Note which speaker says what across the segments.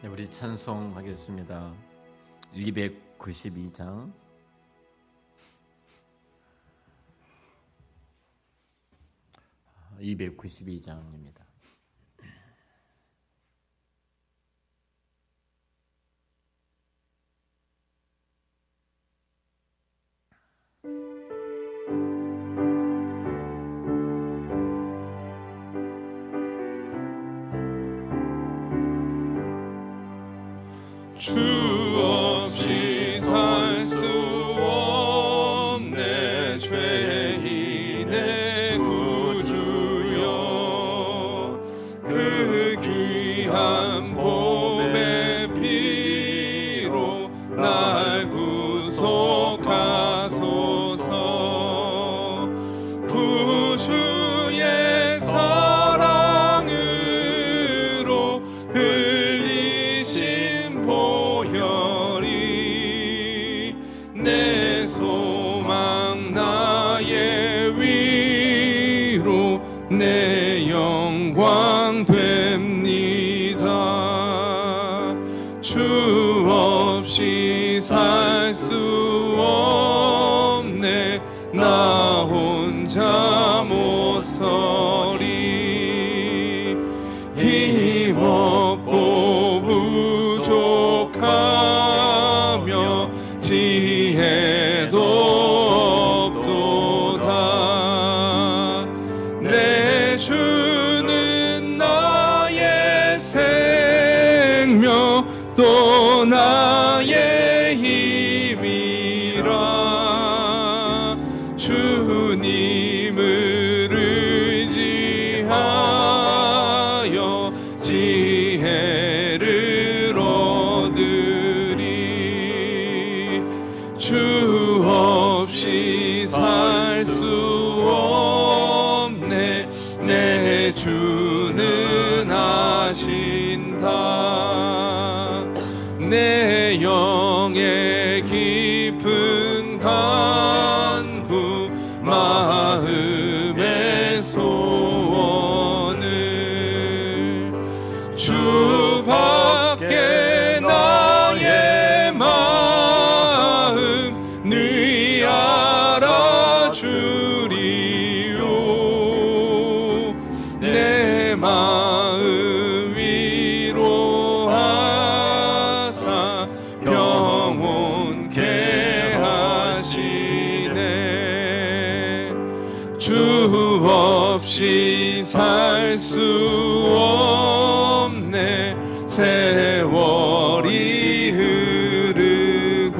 Speaker 1: 네, 우리 찬송하겠습니다. 292장. (292장입니다)
Speaker 2: 주 없이 살 수 없네 죄인의 구주여 그 귀한 봄의 피로 날 구속하소서 구주의 사랑으로 흘리신 보혈이 내 소망 나의 위로 내 영광 됩니다. 주 없이 살 수 없네 나 혼자 못 서리 힘없고 부족하며 지혜도 없도다. 내 주는 나의 생명 또 나의 힘이라. 주님을 의지하여 지혜를 얻으리. 주 없이 살 수 없네 내 주는 아신다. 내 영의 깊은 간구 마음의 소원을 주밖에 나의 마음 늘 알아주리요. 내 마음 위로하사 영혼케 하시네. 주 없이 살 수 없네 세월이 흐르고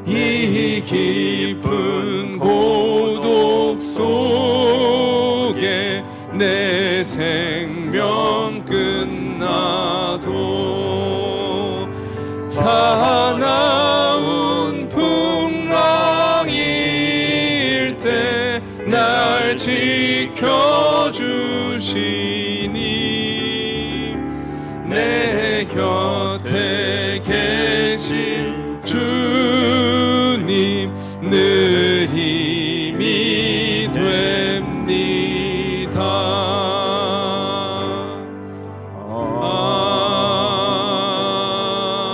Speaker 2: 이 깊은 고독 속에 내 생명 끝나도 사나운 풍랑일 때 날 지켜주시니 내 곁에 계신 주님 늘 힘이 됩니다.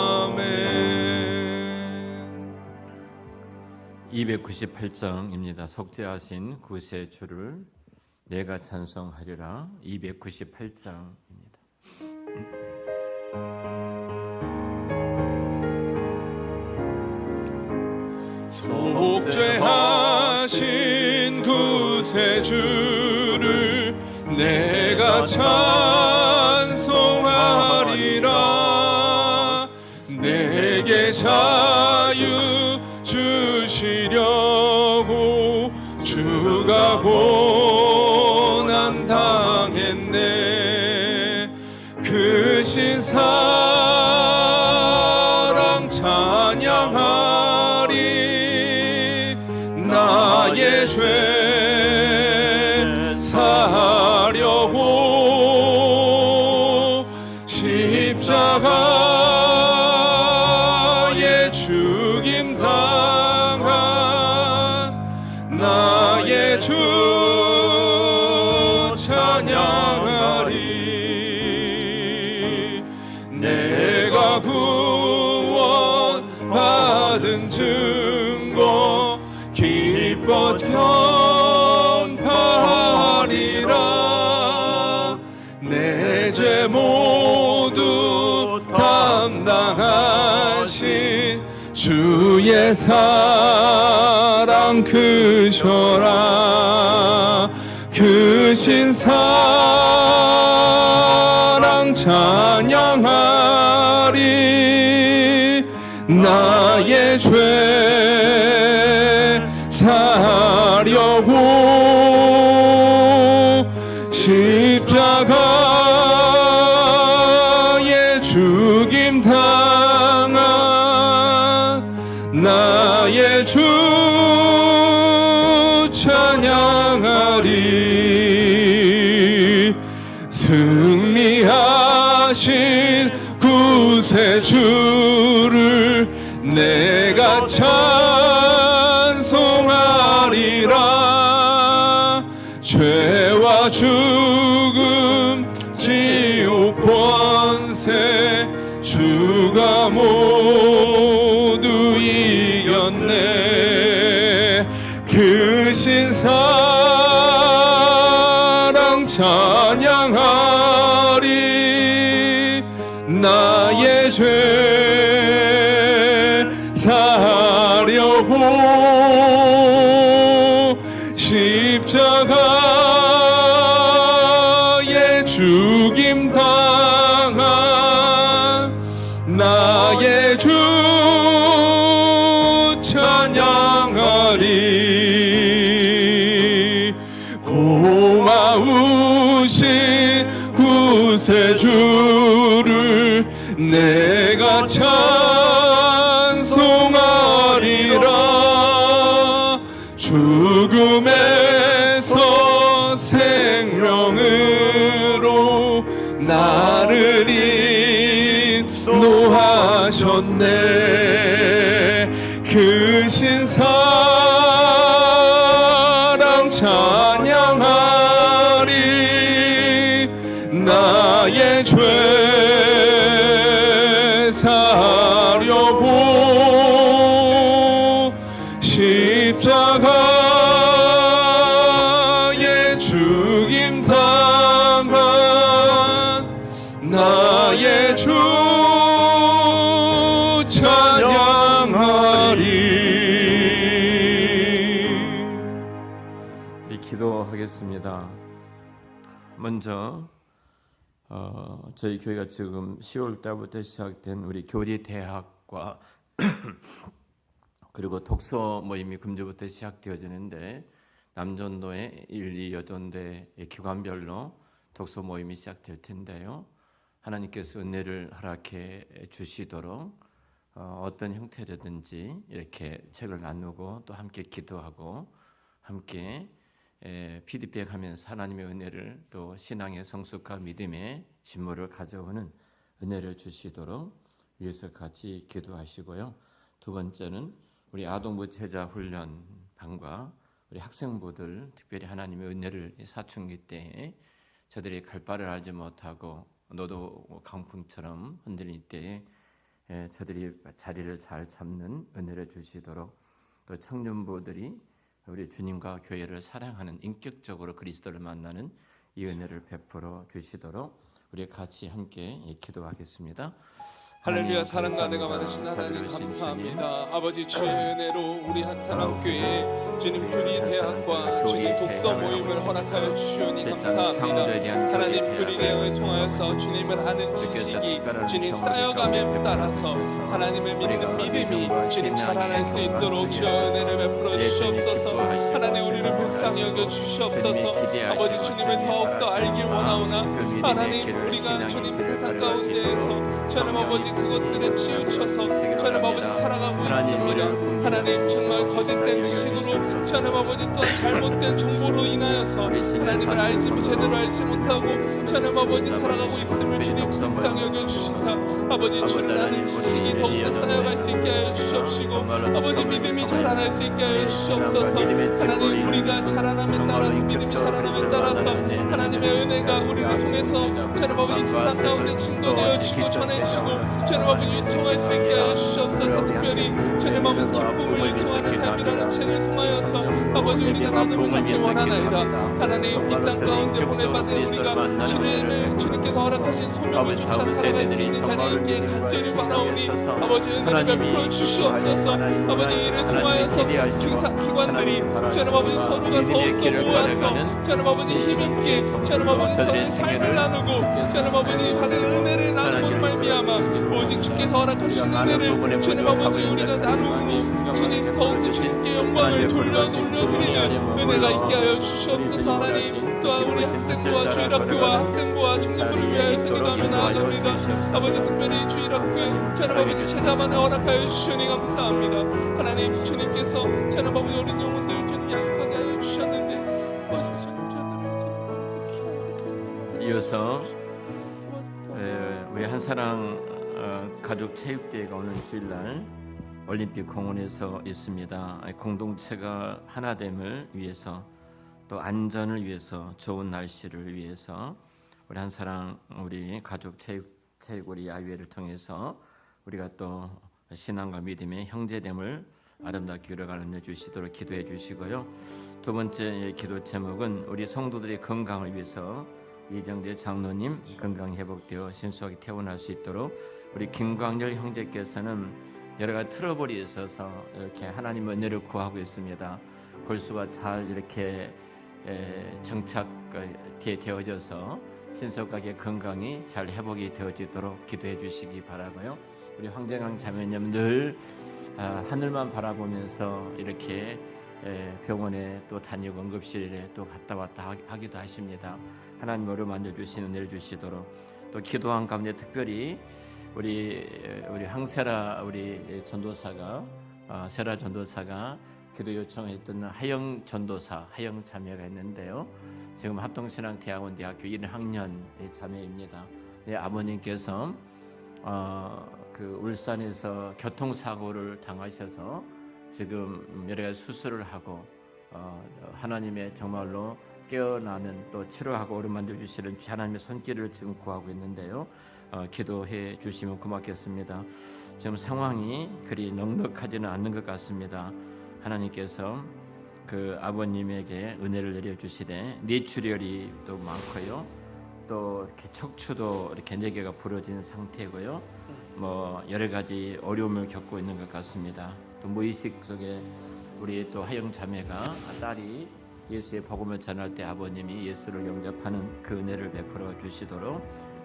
Speaker 2: 아멘.
Speaker 1: 298장입니다. 속죄하신 구세 주를 내가 찬송하리라. 298장입니다.
Speaker 2: 속죄하신 구세주를 내가 찬송하리라. 내게 자유 주시려고 주가 고난 당했네. 그 신사랑 찬양하리. 나의 죄 사하려고 십자가에 죽임 당한 나의 주 찬양하리. 내가 구원 받은 증거 기뻐 전파하리라. 내 죄 모두 담당하신 주의 사랑 크셔라. 크신 사랑 찬양하리. 나의 죄 사려고 십자가에 죽임 당한 나의 주 찬양하리. 승리하신 구세주를 내가 찬송하리라. 죄와 죽음 지옥 권세 주가 모두 이겼네. 크신 사랑 찬양하리. 나의 죄 사려고 십자가에 죽임 당한 나의 주 찬양하리. 고마우신 구세주를 내가 찬송하리라. 죽음에서 생명으로 나를 인도하셨네. 크신 사랑 찬양하리. 나의 죄 사려고 십자가에 죽임 당한 나의 주 찬양하리.
Speaker 1: 기도하겠습니다. 먼저 저희 교회가 지금 10월 달부터 시작된 우리 교리 대학과 그리고 독서 모임이 금주부터 시작되어지는데 남전도의 1, 2 여전대 기관별로 독서 모임이 시작될 텐데요. 하나님께서 은혜를 허락해 주시도록 어떤 형태로든지 이렇게 책을 나누고 또 함께 기도하고 함께 피드백하면서 하나님의 은혜를 또 신앙의 성숙과 믿음의 진모를 가져오는 은혜를 주시도록 위해서 같이 기도하시고요. 두 번째는 우리 아동부 제자 훈련반과 우리 학생부들 특별히 하나님의 은혜를 사춘기 때에 저들이 갈 바를 알지 못하고 너도 강풍처럼 흔들릴 때에 저들이 자리를 잘 잡는 은혜를 주시도록 또 청년부들이 우리 주님과 교회를 사랑하는 인격적으로 그리스도를 만나는 이 은혜를 베풀어 주시도록 우리 같이 함께 기도하겠습니다.
Speaker 2: 할렐루야. 사랑과 은혜가 많으신 하나님 감사합니다. 아버지 주의 은혜로 우리 한탄학교에 주님 교리 대학과 주님 독서 모임을 허락하여 주시오니 감사합니다. 하나님 교리 대학을 통하여서 주님을 아는 지식이 주님 쌓여감에 따라서 하나님을 믿는 믿음이 주님 자라날 수 있도록 주의 은혜를 베풀어 주시옵소서. 하나님 우리를 불쌍히 여겨 주시옵소서. 아버지 주님을 더욱더 알길 원하오나 하나님 우리가 주님 세상 가운데에서 주님 아버지 그것들을 치우쳐서 주님 아버지 살아가고 있습니다. 하나님 정말 거짓된 지식으로 주님 아버지 또한 잘못된 정보로 인하여서 하나님을 제대로 알지 못하고 주님 아버지 살아가고 있음을 주님 불쌍히 여겨주시사 아버지 주를 아는 지식이 더욱더 쌓여갈 수 있게 하여 주시옵시고 아버지 믿음이 자라날 수 있게 하여 주시옵소서. 하나님 우리가 자라남에 따라서 믿음이 자라남에 따라서 하나님의 은혜가 우리를 통해서 주님 아버지 세상 가운데 증거되어지고 전해지고 주님 아버지 유통할 수 있게 하여 주시옵소서. 특별히 주님 아버지 기쁨을 유통하는 삶이라는 책을 통하여서 아버지 우리가 나눔을 그렇게 원하나이다. 하나님 이 땅 가운데 보내받은 우리가 주님께서 허락하신 소명을 쫓아 살아갈 수 있는 자리에 있기에 간절히 바라오니 아버지 은혜를 베풀어 주시옵소서. 아버지 이를 통하여서 기관들이 주님 아버지 서로가 더욱더 모아서 주님 아버지 힘있게 주님 아버지 서로의 삶을 나누고 주님 아버지 받은 은혜를 나눔으로 말미암아 오직 주께서 허락하신 은혜를 주님 아버지 우리가 나누니 주님 더욱더 주님께 영광을 돌려드리는 은혜가 있게 하여 주시옵소서. 하나님 또한 우리 학생부와 주일학교와 학생부와 청년부를 위하여 기도하며 나아갑니다. 아버지 특별히 주일학교에 주님 아버지 찾아만을 허락하여 주시니 감사합니다. 하나님 주님께서 주님 아버지 어린 영혼들 주님 양육하게 하여 주셨는데
Speaker 1: 이어서 우리 한사랑 가족 체육대회가 오는 주일날 올림픽 공원에서 있습니다. 공동체가 하나됨을 위해서 또 안전을 위해서 좋은 날씨를 위해서 우리 한사랑 우리 가족 체육 우리 야외를 통해서 우리가 또 신앙과 믿음의 형제됨을 아름답게 이뤄가는 주시도록 기도해 주시고요. 두 번째 기도 제목은 우리 성도들의 건강을 위해서 이정재 장로님 건강 회복되어 신속하게 퇴원할 수 있도록 우리 김광열 형제께서는 여러 가지 트러블이 있어서 이렇게 하나님의 은혜를 구하고 있습니다. 골수가 잘 이렇게 정착되어져서 신속하게 건강이 잘 회복이 되어지도록 기도해 주시기 바라고요. 우리 황정강 자매님 늘 하늘만 바라보면서 이렇게 병원에 또 다니고 응급실에 또 갔다 왔다 하기도 하십니다. 하나님 어루 만져주시는 은혜를 주시도록 또 기도한 가운데 특별히 우리 항세라 우리 전도사가 세라 전도사가 기도 요청했던 하영 전도사 하영 자매가 있는데요. 지금 합동신앙대학원 대학교 1학년의 자매입니다. 네, 아버님께서 그 울산에서 교통사고를 당하셔서 지금 여러 가지 수술을 하고 하나님의 정말로 깨어나는 또 치료하고 어루만져 주시는 하나님의 손길을 지금 구하고 있는데요. 기도해 주시면 고맙겠습니다. 지금 상황이 그리 넉넉하지는 않는 것 같습니다. 하나님께서 그 아버님에게 은혜를 내려주시되 뇌출혈이 또 많고요. 또 이렇게 척추도 이렇게 4개가 부러진 상태고요. 뭐 여러 가지 어려움을 겪고 있는 것 같습니다. 또 무의식 속에 우리 또 하영 자매가 딸이 예수의 복음을 전할 때 아버님이 예수를 영접하는 그 은혜를 베풀어 주시도록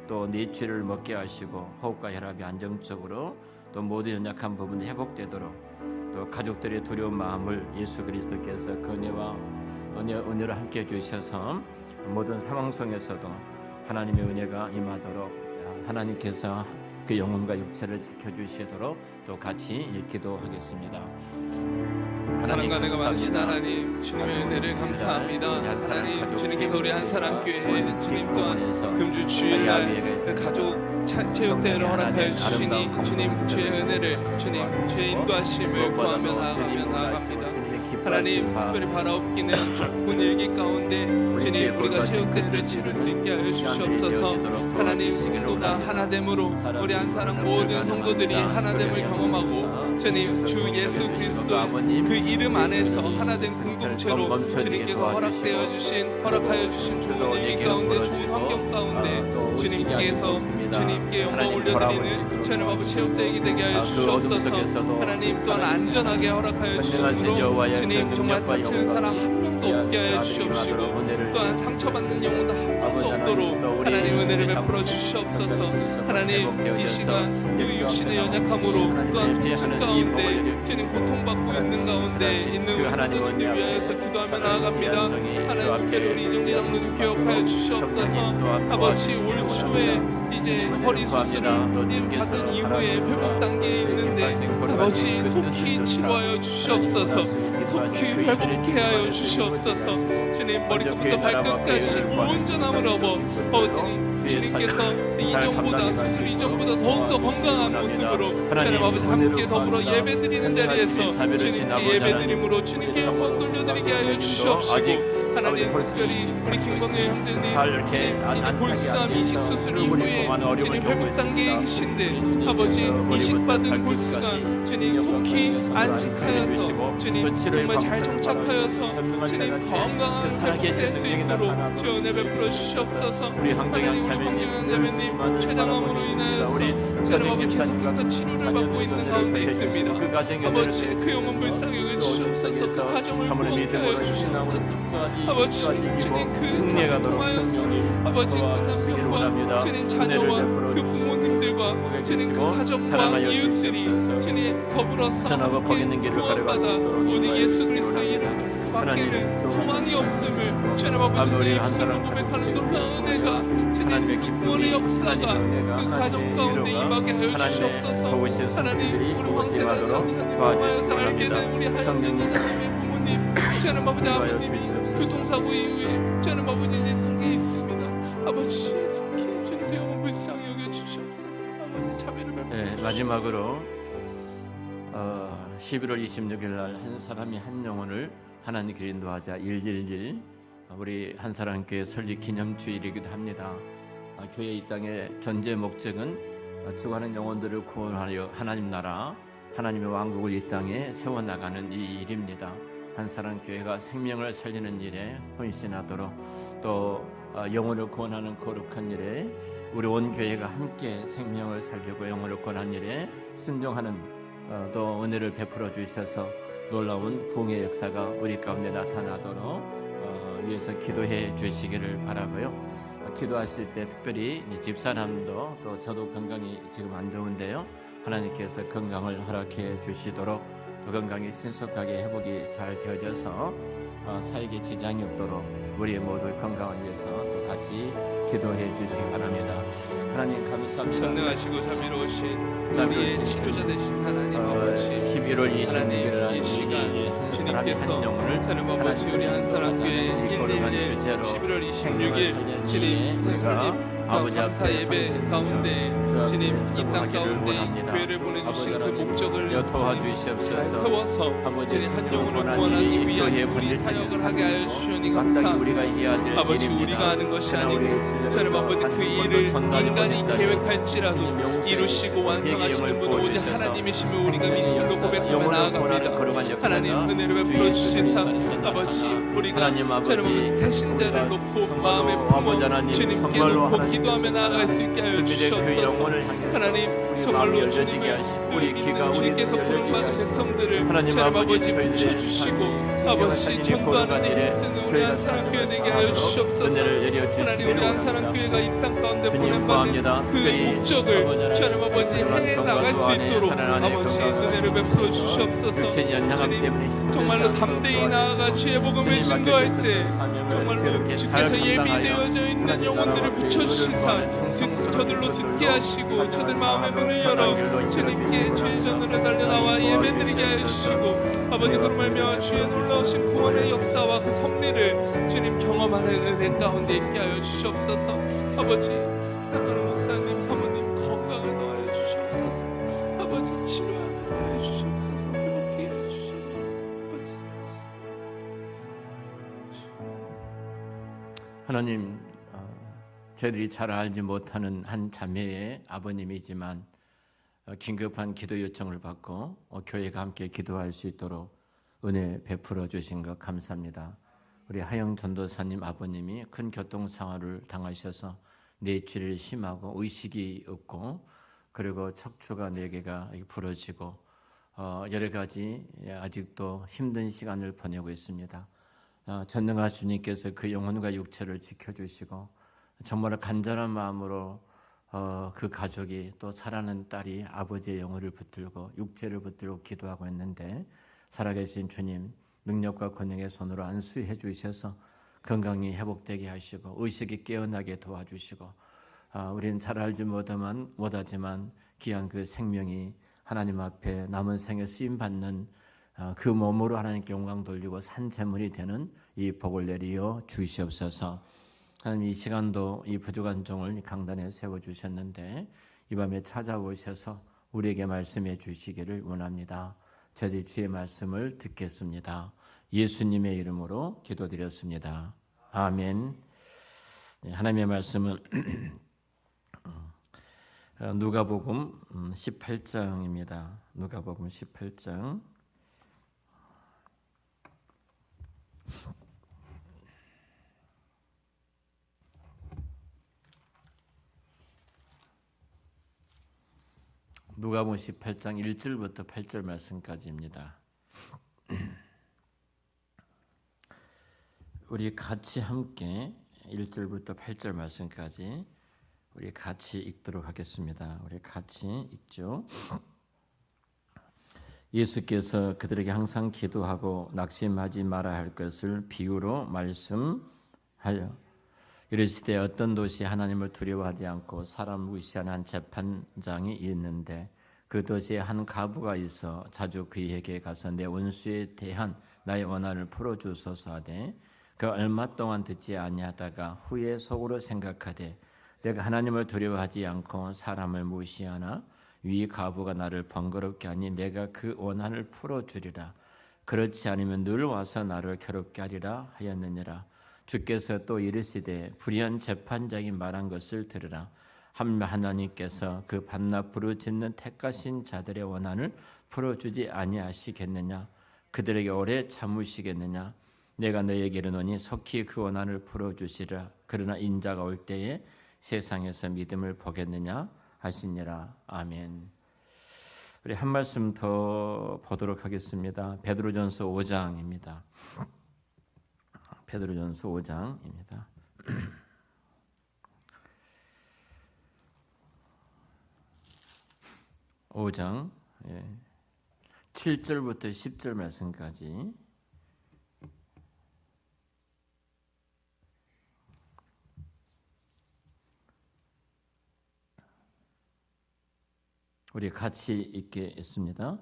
Speaker 1: 또 뇌출을 먹게 하시고 호흡과 혈압이 안정적으로 또 모든 연약한 부분이 회복되도록 또 가족들의 두려운 마음을 예수 그리스도께서 그 은혜로 함께 해주셔서 모든 상황 속에서도 하나님의 은혜가 임하도록 하나님께서 그 영혼과 육체를 지켜주시도록 또 같이 기도하겠습니다.
Speaker 2: 사랑과 은혜가 많으신 하나님 주님의 은혜를 감사합니다. 하나님 주님께서 우리 한사랑교회에 주님 또한 금주 주일날 그 가족 체육대회를 허락하여 주시니 주님 주의 은혜를 주님 주의 인도하심을 구하며 나아갑니다. 하나님 특별히 바라옵기는 좋은 일기 가운데 주님 우리가 체육대회를 치를 수 있게 하여 주시옵소서. 하나님 성도가 하나됨으로 우리 한사랑 모든 성도들이 하나됨을 경험하고 주님 주 예수 그리스도 그 이름 안에서 하나된 공동체로 주님께서 허락하여 주신 좋은 일기 가운데 좋은 환경 가운데 주님께서 주님께 영광 올려드리는 주님 아버지 체육대회가 되게 하여 주시옵소서. 하나님 또한 안전하게 허락하여 주시므로 주님 정말 다치는 사람 한 명도 없게 하여 주시옵시고 또한 상처받는 영혼도 한 명도 없도록 하나님 은혜를 베풀어 주시옵소서. 하나님 이 시간 이 육신의 연약함으로 또한 통증 가운데 주님 고통받고 있는 가운데 있는 우리들을 위하여서 기도하며 나아갑니다. 하나님 특별히 우리 이정재 장로님 기억하여 주시옵소서. 아버지 올 초에 이제 허리 수술을 받은 이후에 회복 단계에 있는데 아버지 속히 치료하여 주시옵소서. 속히 회복케 하여 주시옵소서. 주님 머리끝부터 발끝까지 온전함을 주님께서 이전보다 수술 이전보다 더욱더 건강한 모습으로 주님 아버지 함께 더불어 예배드리는 자리에서 주님께 예배드림으로 주님께 영광 돌려드리게 하여 주시옵시고, 하나님 특별히 우리 김광현 형제님 이제 골수암 이식 수술 이후에 주님 회복 단계에 계신데 아버지 이식받은 골수가 주님 속히 안식하여서 주님 정말 잘 정착하여서 주님 건강한 회복될 수 있도록 주 은혜 베풀어 주시옵소서. 하나님 우리 황경영 자매님 췌장암으로 인하여서 주님 아버지 계속해서 치료를 받고 있는 가운데 있습니다. 아버지 그 영혼 불쌍히 여겨주시옵소서. 그 가정을 구원케 하여 주시옵소서. 아버지 주님 그
Speaker 1: 승리가
Speaker 2: 통하여서 아버지 그 남편과 주님 자녀와 그 부모님들과 주님 그 가족과 이웃들이 주님 더불어서 함께 구원받아 오직 예수 그리스도의 이름 밖에는 소망이 없음을 주님 아버지 내 입술로 고백하는 놀라운 은혜가 주님 그 구원의 역사가 그 가족 가운데 임하게 하여 주시옵소서. 하나님 우리 황태자 전도사님 통하여서 알게 된 우리 하영민 전도사님의 부모님 주님 아버지 아버님이 교통사고 이후에 주님 아버지 이제 단계에 있습니다. 아버지 속히 주님 그 영혼 불쌍히 여겨주시옵소서. 아버지 자비를 베풀어
Speaker 1: 마지막으로 11월 26일 날 한 사람이 한 영혼을 하나님께 인도하자 111 우리 한사람교회 설립 기념주일이기도 합니다. 교회 이 땅의 존재 목적은 죽어가는 영혼들을 구원하여 하나님 나라 하나님의 왕국을 이 땅에 세워나가는 이 일입니다. 한사람교회가 생명을 살리는 일에 헌신하도록 또 영혼을 구원하는 거룩한 일에 우리 온 교회가 함께 생명을 살리고 영혼을 구원하는 일에 순종하는 또 은혜를 베풀어 주셔서 놀라운 부흥의 역사가 우리 가운데 나타나도록 위해서 기도해 주시기를 바라고요. 기도하실 때 특별히 집사람도 또 저도 건강이 지금 안 좋은데요. 하나님께서 건강을 허락해 주시도록 또 건강이 신속하게 회복이 잘 되어져서 사역에 지장이 없도록 우리 모두의 건강을 위해서 또 같이 기도해 주시기 바랍니다. 하나님 감사합니다.
Speaker 2: 전능하시고 자비로우신 우리의 치료자 되신 하나님 아버지
Speaker 1: 11월 26일 날
Speaker 2: 이 시간 주님께서 하나님 아버지 우리 한사람교회 111 11월 26일 주님 설립 감사 예배 가운데 주님 이 땅 가운데 교회를 보내주신 그 목적을 잘 세워서 주님 한 영혼을 구원하기 위한 우리 사역을 하게 하여 주시니 감사합니다. 아버지 우리가 하는 것이 아니고 하나님 아버지 그 일을 인간이 계획할지라도 이루시고 완성하시는 분은 오직 하나님이시며 우리가 믿음으로 고백하며 나아갑니다. 하나님 은혜를 베풀어 주시사 아버지 우리가 하나님 아버지 태신자를 놓고 마음의 품어 주님께 놓고 기도하며 나아갈 수 있게 하여 주시옵소서. 하나님 정말로 주님을 우리 믿는 주님께서 부름받은 백성들을 하나님 아버지 붙여주시고 아버지 전도하는 일에 쓰는 우리 한사람교회 되게 하여 주시옵소서. 하나님 우리 한사람교회가 이 땅 가운데 보낸받는 그 목적을 하나님 아버지 해내 나갈 수 있도록 아버지 은혜를 베풀어 주시옵소서. 주님 정말로 담대히 나아가 주의 복음을 증거할 때 정말로 주께서 예비되어져 있는 영혼들을 붙여주시사 저들로 듣게 하시고 저들 마음의 문을 열어 주님께 주의 전으로 달려나와 예배드리게 하여 주시고 아버지 그로 말미암아 주의 놀라우신 구원의 역사와 그 섭리를 주님 경험하는 은혜 가운데 있게 하여 주시옵소서. 아버지 사랑하는 목사님 사모님 건강을 더하여 주시옵소서. 아버지 치료하게 하여 주시옵소서. 회복케 하여 주시옵소서. 아버지
Speaker 1: 하나님 저희들이 잘 알지 못하는 한 자매의 아버님이지만 긴급한 기도 요청을 받고 교회가 함께 기도할 수 있도록 은혜 베풀어 주신 것 감사합니다. 우리 하영 전도사님 아버님이 큰 교통사고를 당하셔서 뇌출이 심하고 의식이 없고 그리고 척추가 4개가 부러지고 여러 가지 아직도 힘든 시간을 보내고 있습니다. 전능하신 주님께서 그 영혼과 육체를 지켜주시고 정말 간절한 마음으로 그 가족이 또 사랑하는 딸이 아버지의 영혼을 붙들고 육체를 붙들고 기도하고 있는데 살아계신 주님 능력과 권능의 손으로 안수해 주셔서 건강이 회복되게 하시고 의식이 깨어나게 도와주시고 우리는 잘 알지 못하지만 귀한 그 생명이 하나님 앞에 남은 생에 쓰임받는 그 몸으로 하나님께 영광 돌리고 산 제물이 되는 이 복을 내리어 주시옵소서. 하나님 이 시간도 이 부족한 종을 강단에 세워주셨는데 이 밤에 찾아오셔서 우리에게 말씀해 주시기를 원합니다. 저희 주의 말씀을 듣겠습니다. 예수님의 이름으로 기도드렸습니다. 아멘. 하나님의 말씀은 누가복음 18장입니다. 누가복음 18장 누가복음 18장 1절부터 8절 말씀까지입니다. 우리 같이 함께 1절부터 8절 말씀까지 우리 같이 읽도록 하겠습니다. 우리 같이 읽죠. 예수께서 그들에게 항상 기도하고 낙심하지 말아야 할 것을 비유로 말씀하여 이르시되 어떤 도시에 하나님을 두려워하지 않고 사람 무시하는 한 재판장이 있는데 그 도시에 한 과부가 있어 자주 그에게 가서 내 원수에 대한 나의 원한을 풀어주소서 하되 그 얼마 동안 듣지 아니하다가 후에 속으로 생각하되 내가 하나님을 두려워하지 않고 사람을 무시하나 위 과부가 나를 번거롭게 하니 내가 그 원한을 풀어주리라. 그렇지 않으면 늘 와서 나를 괴롭게 하리라 하였느니라. 주께서 또 이르시되 불의한 재판장이 말한 것을 들으라. 하나님께서 그 밤낮 부르짖는 택하신 자들의 원한을 풀어주지 아니하시겠느냐? 그들에게 오래 참으시겠느냐? 내가 너에게 이르노니 속히 그 원한을 풀어주시라. 그러나 인자가 올 때에 세상에서 믿음을 보겠느냐 하시니라. 아멘. 우리 한 말씀 더 보도록 하겠습니다. 베드로전서 5장입니다. 베드로전서 5장입니다. 5장 7절부터 10절 말씀까지 우리 같이 읽겠습니다.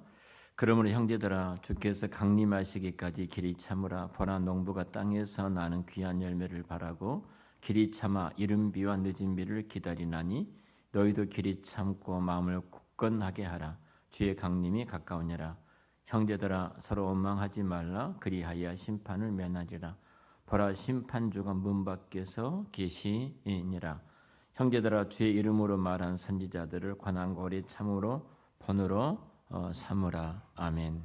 Speaker 1: 그러므로 형제들아 주께서 강림하시기까지 길이 참으라. 보라 농부가 땅에서 나는 귀한 열매를 바라고 길이 참아 이른 비와 늦은 비를 기다리나니 너희도 길이 참고 마음을 굳건하게 하라. 주의 강림이 가까우니라. 형제들아 서로 원망하지 말라. 그리하여 심판을 면하리라. 보라 심판주가 문 밖에서 계시니라. 형제들아 주의 이름으로 말한 선지자들을 관한과 오래 참으로 본으로 삼으라. 아멘.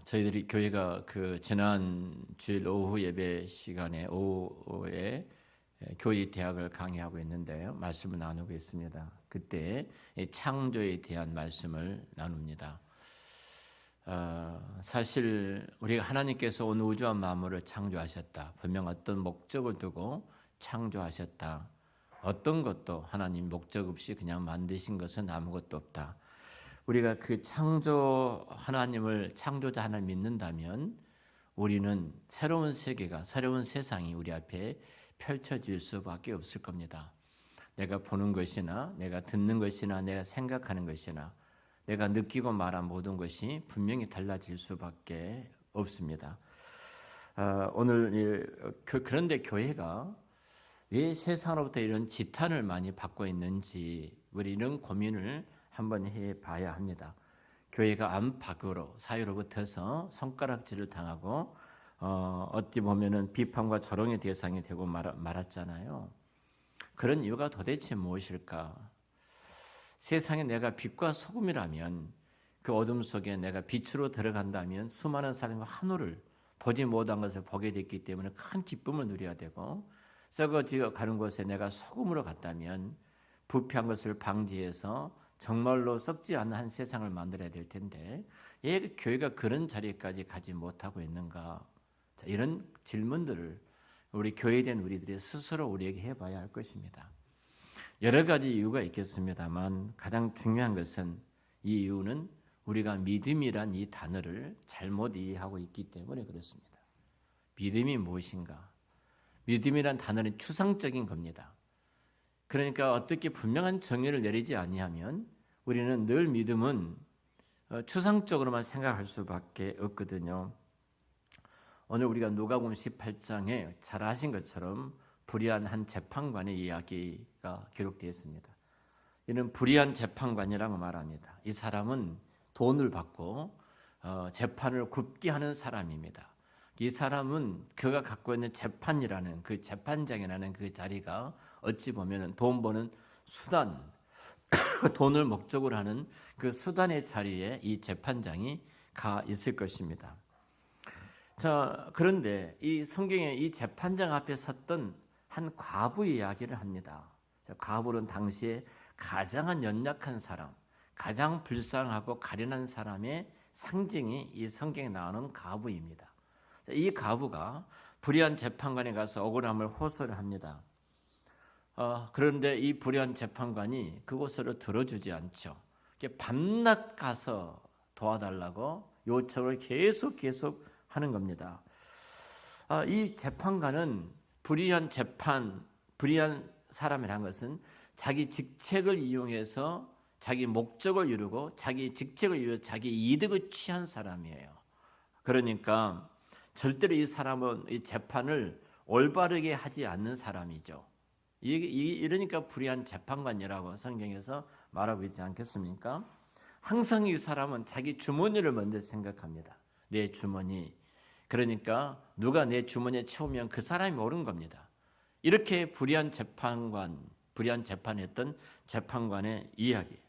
Speaker 1: 저희들이 교회가 그 지난 주일 오후 예배 시간에 오후에 교리 대학을 강의하고 있는데요. 말씀을 나누고 있습니다. 그때 창조에 대한 말씀을 나눕니다. 사실 우리가 하나님께서 온 우주와 만물을 창조하셨다. 분명 어떤 목적을 두고 창조하셨다. 어떤 것도 하나님 목적 없이 그냥 만드신 것은 아무것도 없다. 우리가 그 창조 하나님을 창조자 하나님을 믿는다면 우리는 새로운 세계가 새로운 세상이 우리 앞에 펼쳐질 수밖에 없을 겁니다. 내가 보는 것이나 내가 듣는 것이나 내가 생각하는 것이나 내가 느끼고 말한 모든 것이 분명히 달라질 수밖에 없습니다. 오늘 그런데 교회가 왜 세상으로부터 이런 지탄을 많이 받고 있는지 우리 이런 고민을 한번 해봐야 합니다. 교회가 안팎으로 사회로부터서 손가락질을 당하고 어찌 보면은 비판과 조롱의 대상이 되고 말았잖아요. 그런 이유가 도대체 무엇일까? 세상에 내가 빛과 소금이라면 그 어둠 속에 내가 빛으로 들어간다면 수많은 사람과 하늘을 보지 못한 것을 보게 됐기 때문에 큰 기쁨을 누려야 되고 썩어지어 가는 곳에 내가 소금으로 갔다면 부패한 것을 방지해서 정말로 썩지 않는 한 세상을 만들어야 될 텐데 왜 교회가 그런 자리까지 가지 못하고 있는가? 자, 이런 질문들을 우리 교회된 우리들이 스스로 우리에게 해봐야 할 것입니다. 여러 가지 이유가 있겠습니다만 가장 중요한 것은 이 이유는 우리가 믿음이란 이 단어를 잘못 이해하고 있기 때문에 그렇습니다. 믿음이 무엇인가? 믿음이란 단어는 추상적인 겁니다. 그러니까 어떻게 분명한 정의를 내리지 아니하면 우리는 늘 믿음은 추상적으로만 생각할 수밖에 없거든요. 오늘 우리가 누가복음 18장에 잘 아신 것처럼 불의한 한 재판관의 이야기가 기록되어 있습니다. 이는 불의한 재판관이라고 말합니다. 이 사람은 돈을 받고 재판을 굽게 하는 사람입니다. 이 사람은 그가 갖고 있는 재판이라는 그 재판장이라는 그 자리가 어찌 보면 돈 버는 수단, 돈을 목적으로 하는 그 수단의 자리에 이 재판장이 가 있을 것입니다. 자, 그런데 이 성경에 이 재판장 앞에 섰던 한 과부 이야기를 합니다. 자, 과부는 당시에 가장 연약한 사람, 가장 불쌍하고 가련한 사람의 상징이 이 성경에 나오는 과부입니다. 자, 이 과부가 불의한 재판관에 가서 억울함을 호소를 합니다. 그런데 이 불의한 재판관이 그곳으로 들어주지 않죠. 밤낮 가서 도와달라고 요청을 계속 하는 겁니다. 이 재판관은 불의한 사람이라는 것은 자기 직책을 이용해서 자기 목적을 이루고 자기 직책을 이루어 자기 이득을 취한 사람이에요. 그러니까 절대로 이 사람은 이 재판을 올바르게 하지 않는 사람이죠. 이러니까 불의한 재판관이라고 성경에서 말하고 있지 않겠습니까? 항상 이 사람은 자기 주머니를 먼저 생각합니다. 내 주머니. 그러니까 누가 내 주머니에 채우면 그 사람이 옳은 겁니다. 이렇게 불의한 재판했던 재판관의 이야기예요.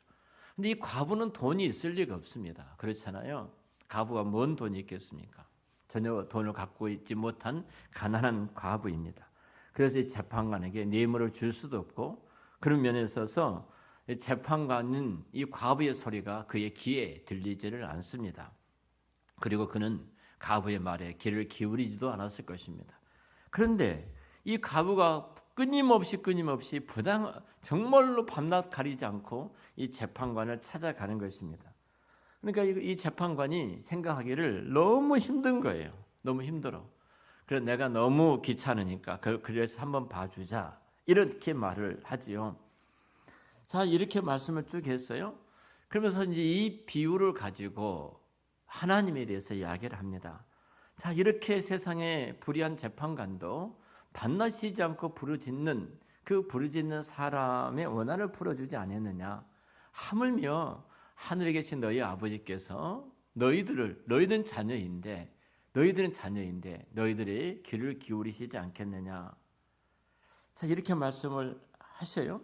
Speaker 1: 근데 이 과부는 돈이 있을 리가 없습니다. 그렇잖아요. 과부가 뭔 돈이 있겠습니까? 전혀 돈을 갖고 있지 못한 가난한 과부입니다. 그래서 이 재판관에게 뇌물을 줄 수도 없고, 그런 면에 있어서 재판관은 이 과부의 소리가 그의 귀에 들리지를 않습니다. 그리고 그는 과부의 말에 귀를 기울이지도 않았을 것입니다. 그런데 이 과부가 끊임없이 정말로 밤낮 가리지 않고 이 재판관을 찾아가는 것입니다. 그러니까 이 재판관이 생각하기를 너무 힘든 거예요. 너무 힘들어. 그래서 내가 너무 귀찮으니까 그래서 한번 봐주자, 이렇게 말을 하지요. 자, 이렇게 말씀을 쭉 했어요. 그러면서 이제 이 비유를 가지고 하나님에 대해서 이야기를 합니다. 자, 이렇게 세상에 불의한 재판관도 밤낮 쉬지 않고 부르짖는 사람의 원한을 풀어주지 않았느냐. 하물며 하늘에 계신 너희 아버지께서 너희들은 자녀인데 너희들의 귀를 기울이시지 않겠느냐. 자, 이렇게 말씀을 하셔요.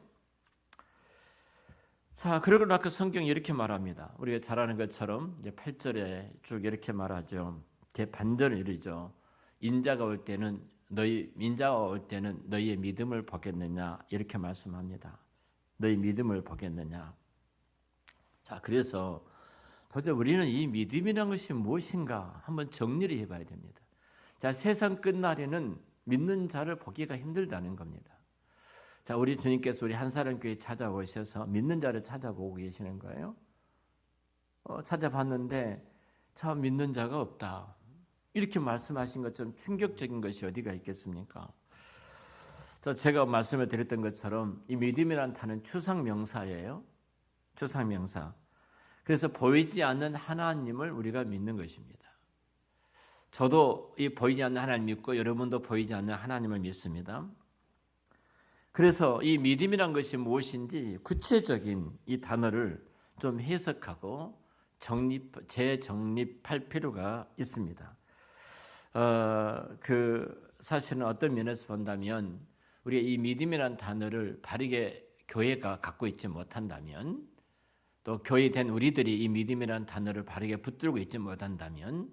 Speaker 1: 자, 그러고 나서 성경이 이렇게 말합니다. 우리가 잘 아는 것처럼 이제 8절에 쭉 이렇게 말하죠. 제 반전을 이루죠. 인자가 올 때는 너희의 믿음을 보겠느냐, 이렇게 말씀합니다. 너희 믿음을 보겠느냐. 자, 그래서 도대체 우리는 이 믿음이라는 것이 무엇인가 한번 정리를 해봐야 됩니다. 자, 세상 끝날에는 믿는 자를 보기가 힘들다는 겁니다. 자, 우리 주님께서 우리 한사람교회 찾아오셔서 믿는 자를 찾아보고 계시는 거예요. 찾아봤는데 참 믿는 자가 없다, 이렇게 말씀하신 것처럼 충격적인 것이 어디가 있겠습니까? 제가 말씀을 드렸던 것처럼 이 믿음이란 단어는 추상명사예요. 추상명사. 그래서 보이지 않는 하나님을 우리가 믿는 것입니다. 저도 이 보이지 않는 하나님을 믿고 여러분도 보이지 않는 하나님을 믿습니다. 그래서 이 믿음이란 것이 무엇인지 구체적인 이 단어를 좀 해석하고 재정립할 필요가 있습니다. 사실은 어떤 면에서 본다면 우리가 이 믿음이란 단어를 바르게 교회가 갖고 있지 못한다면, 또 교회된 우리들이 이 믿음이란 단어를 바르게 붙들고 있지 못한다면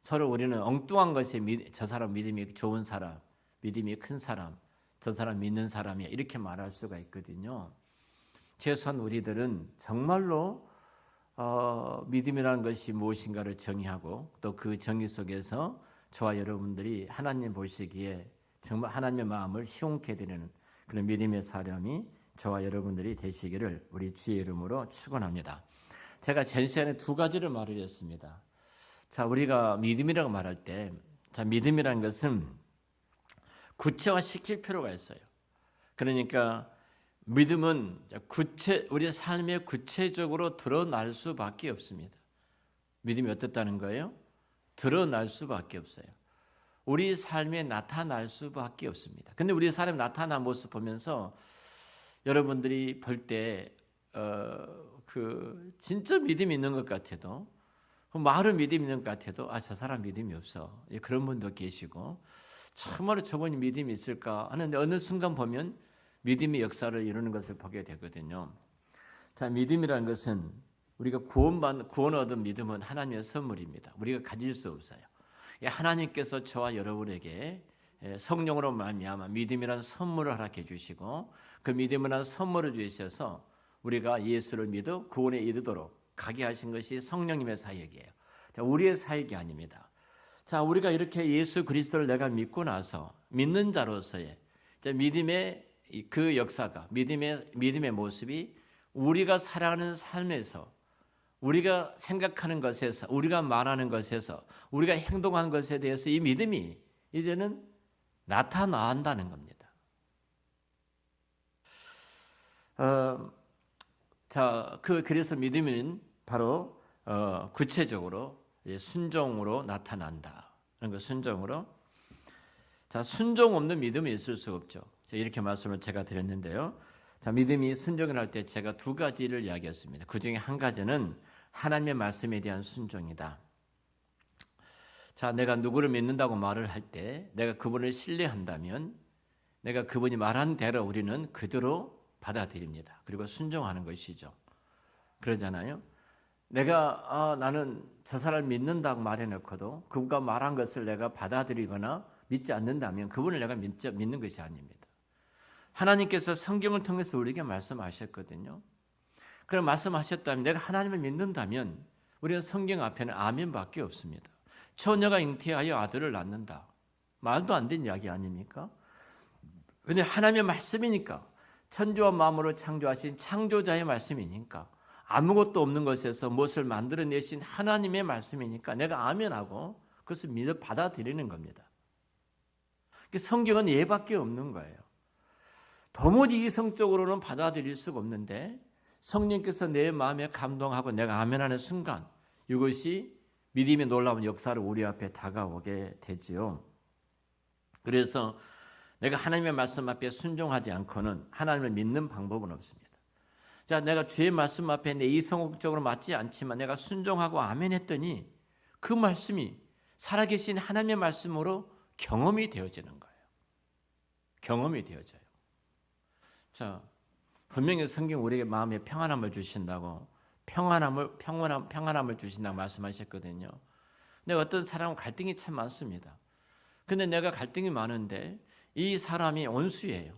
Speaker 1: 서로 우리는 엉뚱한 것이 저 사람 믿음이 좋은 사람, 믿음이 큰 사람, 저 사람 믿는 사람이야, 이렇게 말할 수가 있거든요. 최소한 우리들은 정말로 믿음이라는 것이 무엇인가를 정의하고 또 그 정의 속에서 저와 여러분들이 하나님 보시기에 정말 하나님의 마음을 시원케 드리는 그런 믿음의 사람이 저와 여러분들이 되시기를 우리 주의 이름으로 축원합니다. 제가 전 시간에 두 가지를 말을 했습니다. 자, 우리가 믿음이라고 말할 때, 자, 믿음이라는 것은 구체화시킬 필요가 있어요. 그러니까 믿음은 우리 삶에 구체적으로 드러날 수밖에 없습니다. 믿음이 어떻다는 거예요? 드러날 수밖에 없어요. 우리 삶에 나타날 수밖에 없습니다. 근데 우리 삶에 나타난 모습 보면서 여러분들이 볼 때 진짜 믿음이 있는 것 같아도 말은 믿음이 있는 것 같아도 저 사람 믿음이 없어. 그런 분도 계시고 참으로 저분이 믿음이 있을까 하는데 어느 순간 보면 믿음의 역사를 이루는 것을 보게 되거든요. 자, 믿음이라는 것은 우리가 구원 얻은 믿음은 하나님의 선물입니다. 우리가 가질 수 없어요. 하나님께서 저와 여러분에게 성령으로 말미암아 믿음이라는 선물을 허락해 주시고 그 믿음이라는 선물을 주셔서 우리가 예수를 믿어 구원에 이르도록 가게 하신 것이 성령님의 사역이에요. 자, 우리의 사역이 아닙니다. 자, 우리가 이렇게 예수 그리스도를 내가 믿고 나서 믿는 자로서의 믿음의 그 역사가 믿음의 모습이 우리가 살아가는 삶에서 우리가 생각하는 것에서 우리가 말하는 것에서 우리가 행동하는 것에 대해서 이 믿음이 이제는 나타난다는 겁니다. 그래서 믿음은 바로 구체적으로 순종으로 나타난다. 그런 거 순종으로. 자, 순종 없는 믿음이 있을 수 없죠. 이렇게 말씀을 제가 드렸는데요. 자, 믿음이 순종을 할 때 제가 두 가지를 이야기했습니다. 그 중에 한 가지는 하나님의 말씀에 대한 순종이다. 자, 내가 누구를 믿는다고 말을 할 때 내가 그분을 신뢰한다면 내가 그분이 말한 대로 우리는 그대로 받아들입니다. 그리고 순종하는 것이죠. 그러잖아요. 내가 나는 저 사람을 믿는다고 말해놓고도 그분가 말한 것을 내가 받아들이거나 믿지 않는다면 그분을 내가 믿는 것이 아닙니다. 하나님께서 성경을 통해서 우리에게 말씀하셨거든요. 그럼 말씀하셨다면 내가 하나님을 믿는다면 우리는 성경 앞에는 아멘밖에 없습니다. 처녀가 잉태하여 아들을 낳는다. 말도 안 되는 이야기 아닙니까? 근데 하나님의 말씀이니까 천지와 만물을 창조하신 창조자의 말씀이니까 아무것도 없는 것에서 무엇을 만들어내신 하나님의 말씀이니까 내가 아멘하고 그것을 믿어 받아들이는 겁니다. 성경은 예밖에 없는 거예요. 도무지 이성적으로는 받아들일 수가 없는데 성령께서 내 마음에 감동하고 내가 아멘하는 순간 이것이 믿음의 놀라운 역사를 우리 앞에 다가오게 되지요. 그래서 내가 하나님의 말씀 앞에 순종하지 않고는 하나님을 믿는 방법은 없습니다. 자, 내가 주의 말씀 앞에 내 이성적으로 맞지 않지만 내가 순종하고 아멘했더니 그 말씀이 살아계신 하나님의 말씀으로 경험이 되어지는 거예요. 경험이 되어져요. 자, 분명히 성경 우리에게 마음에 평안함을 주신다고 평안함을 주신다고 말씀하셨거든요. 근데 어떤 사람은 갈등이 참 많습니다. 근데 내가 갈등이 많은데 이 사람이 원수예요.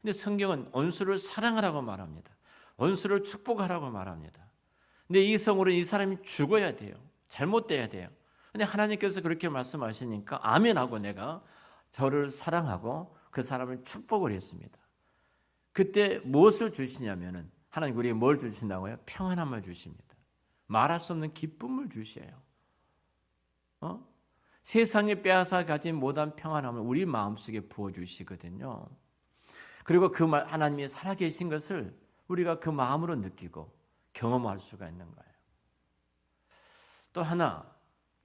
Speaker 1: 근데 성경은 원수를 사랑하라고 말합니다. 원수를 축복하라고 말합니다. 근데 이성으로 이 사람이 죽어야 돼요. 잘못돼야 돼요. 근데 하나님께서 그렇게 말씀하시니까 아멘하고 내가 저를 사랑하고 그 사람을 축복을 했습니다. 그때 무엇을 주시냐면은 하나님 우리에게 뭘 주신다고요? 평안함을 주십니다. 말할 수 없는 기쁨을 주셔요. 세상에 빼앗아 가진 못한 평안함을 우리 마음속에 부어주시거든요. 그리고 그 하나님이 살아계신 것을 우리가 그 마음으로 느끼고 경험할 수가 있는 거예요. 또 하나,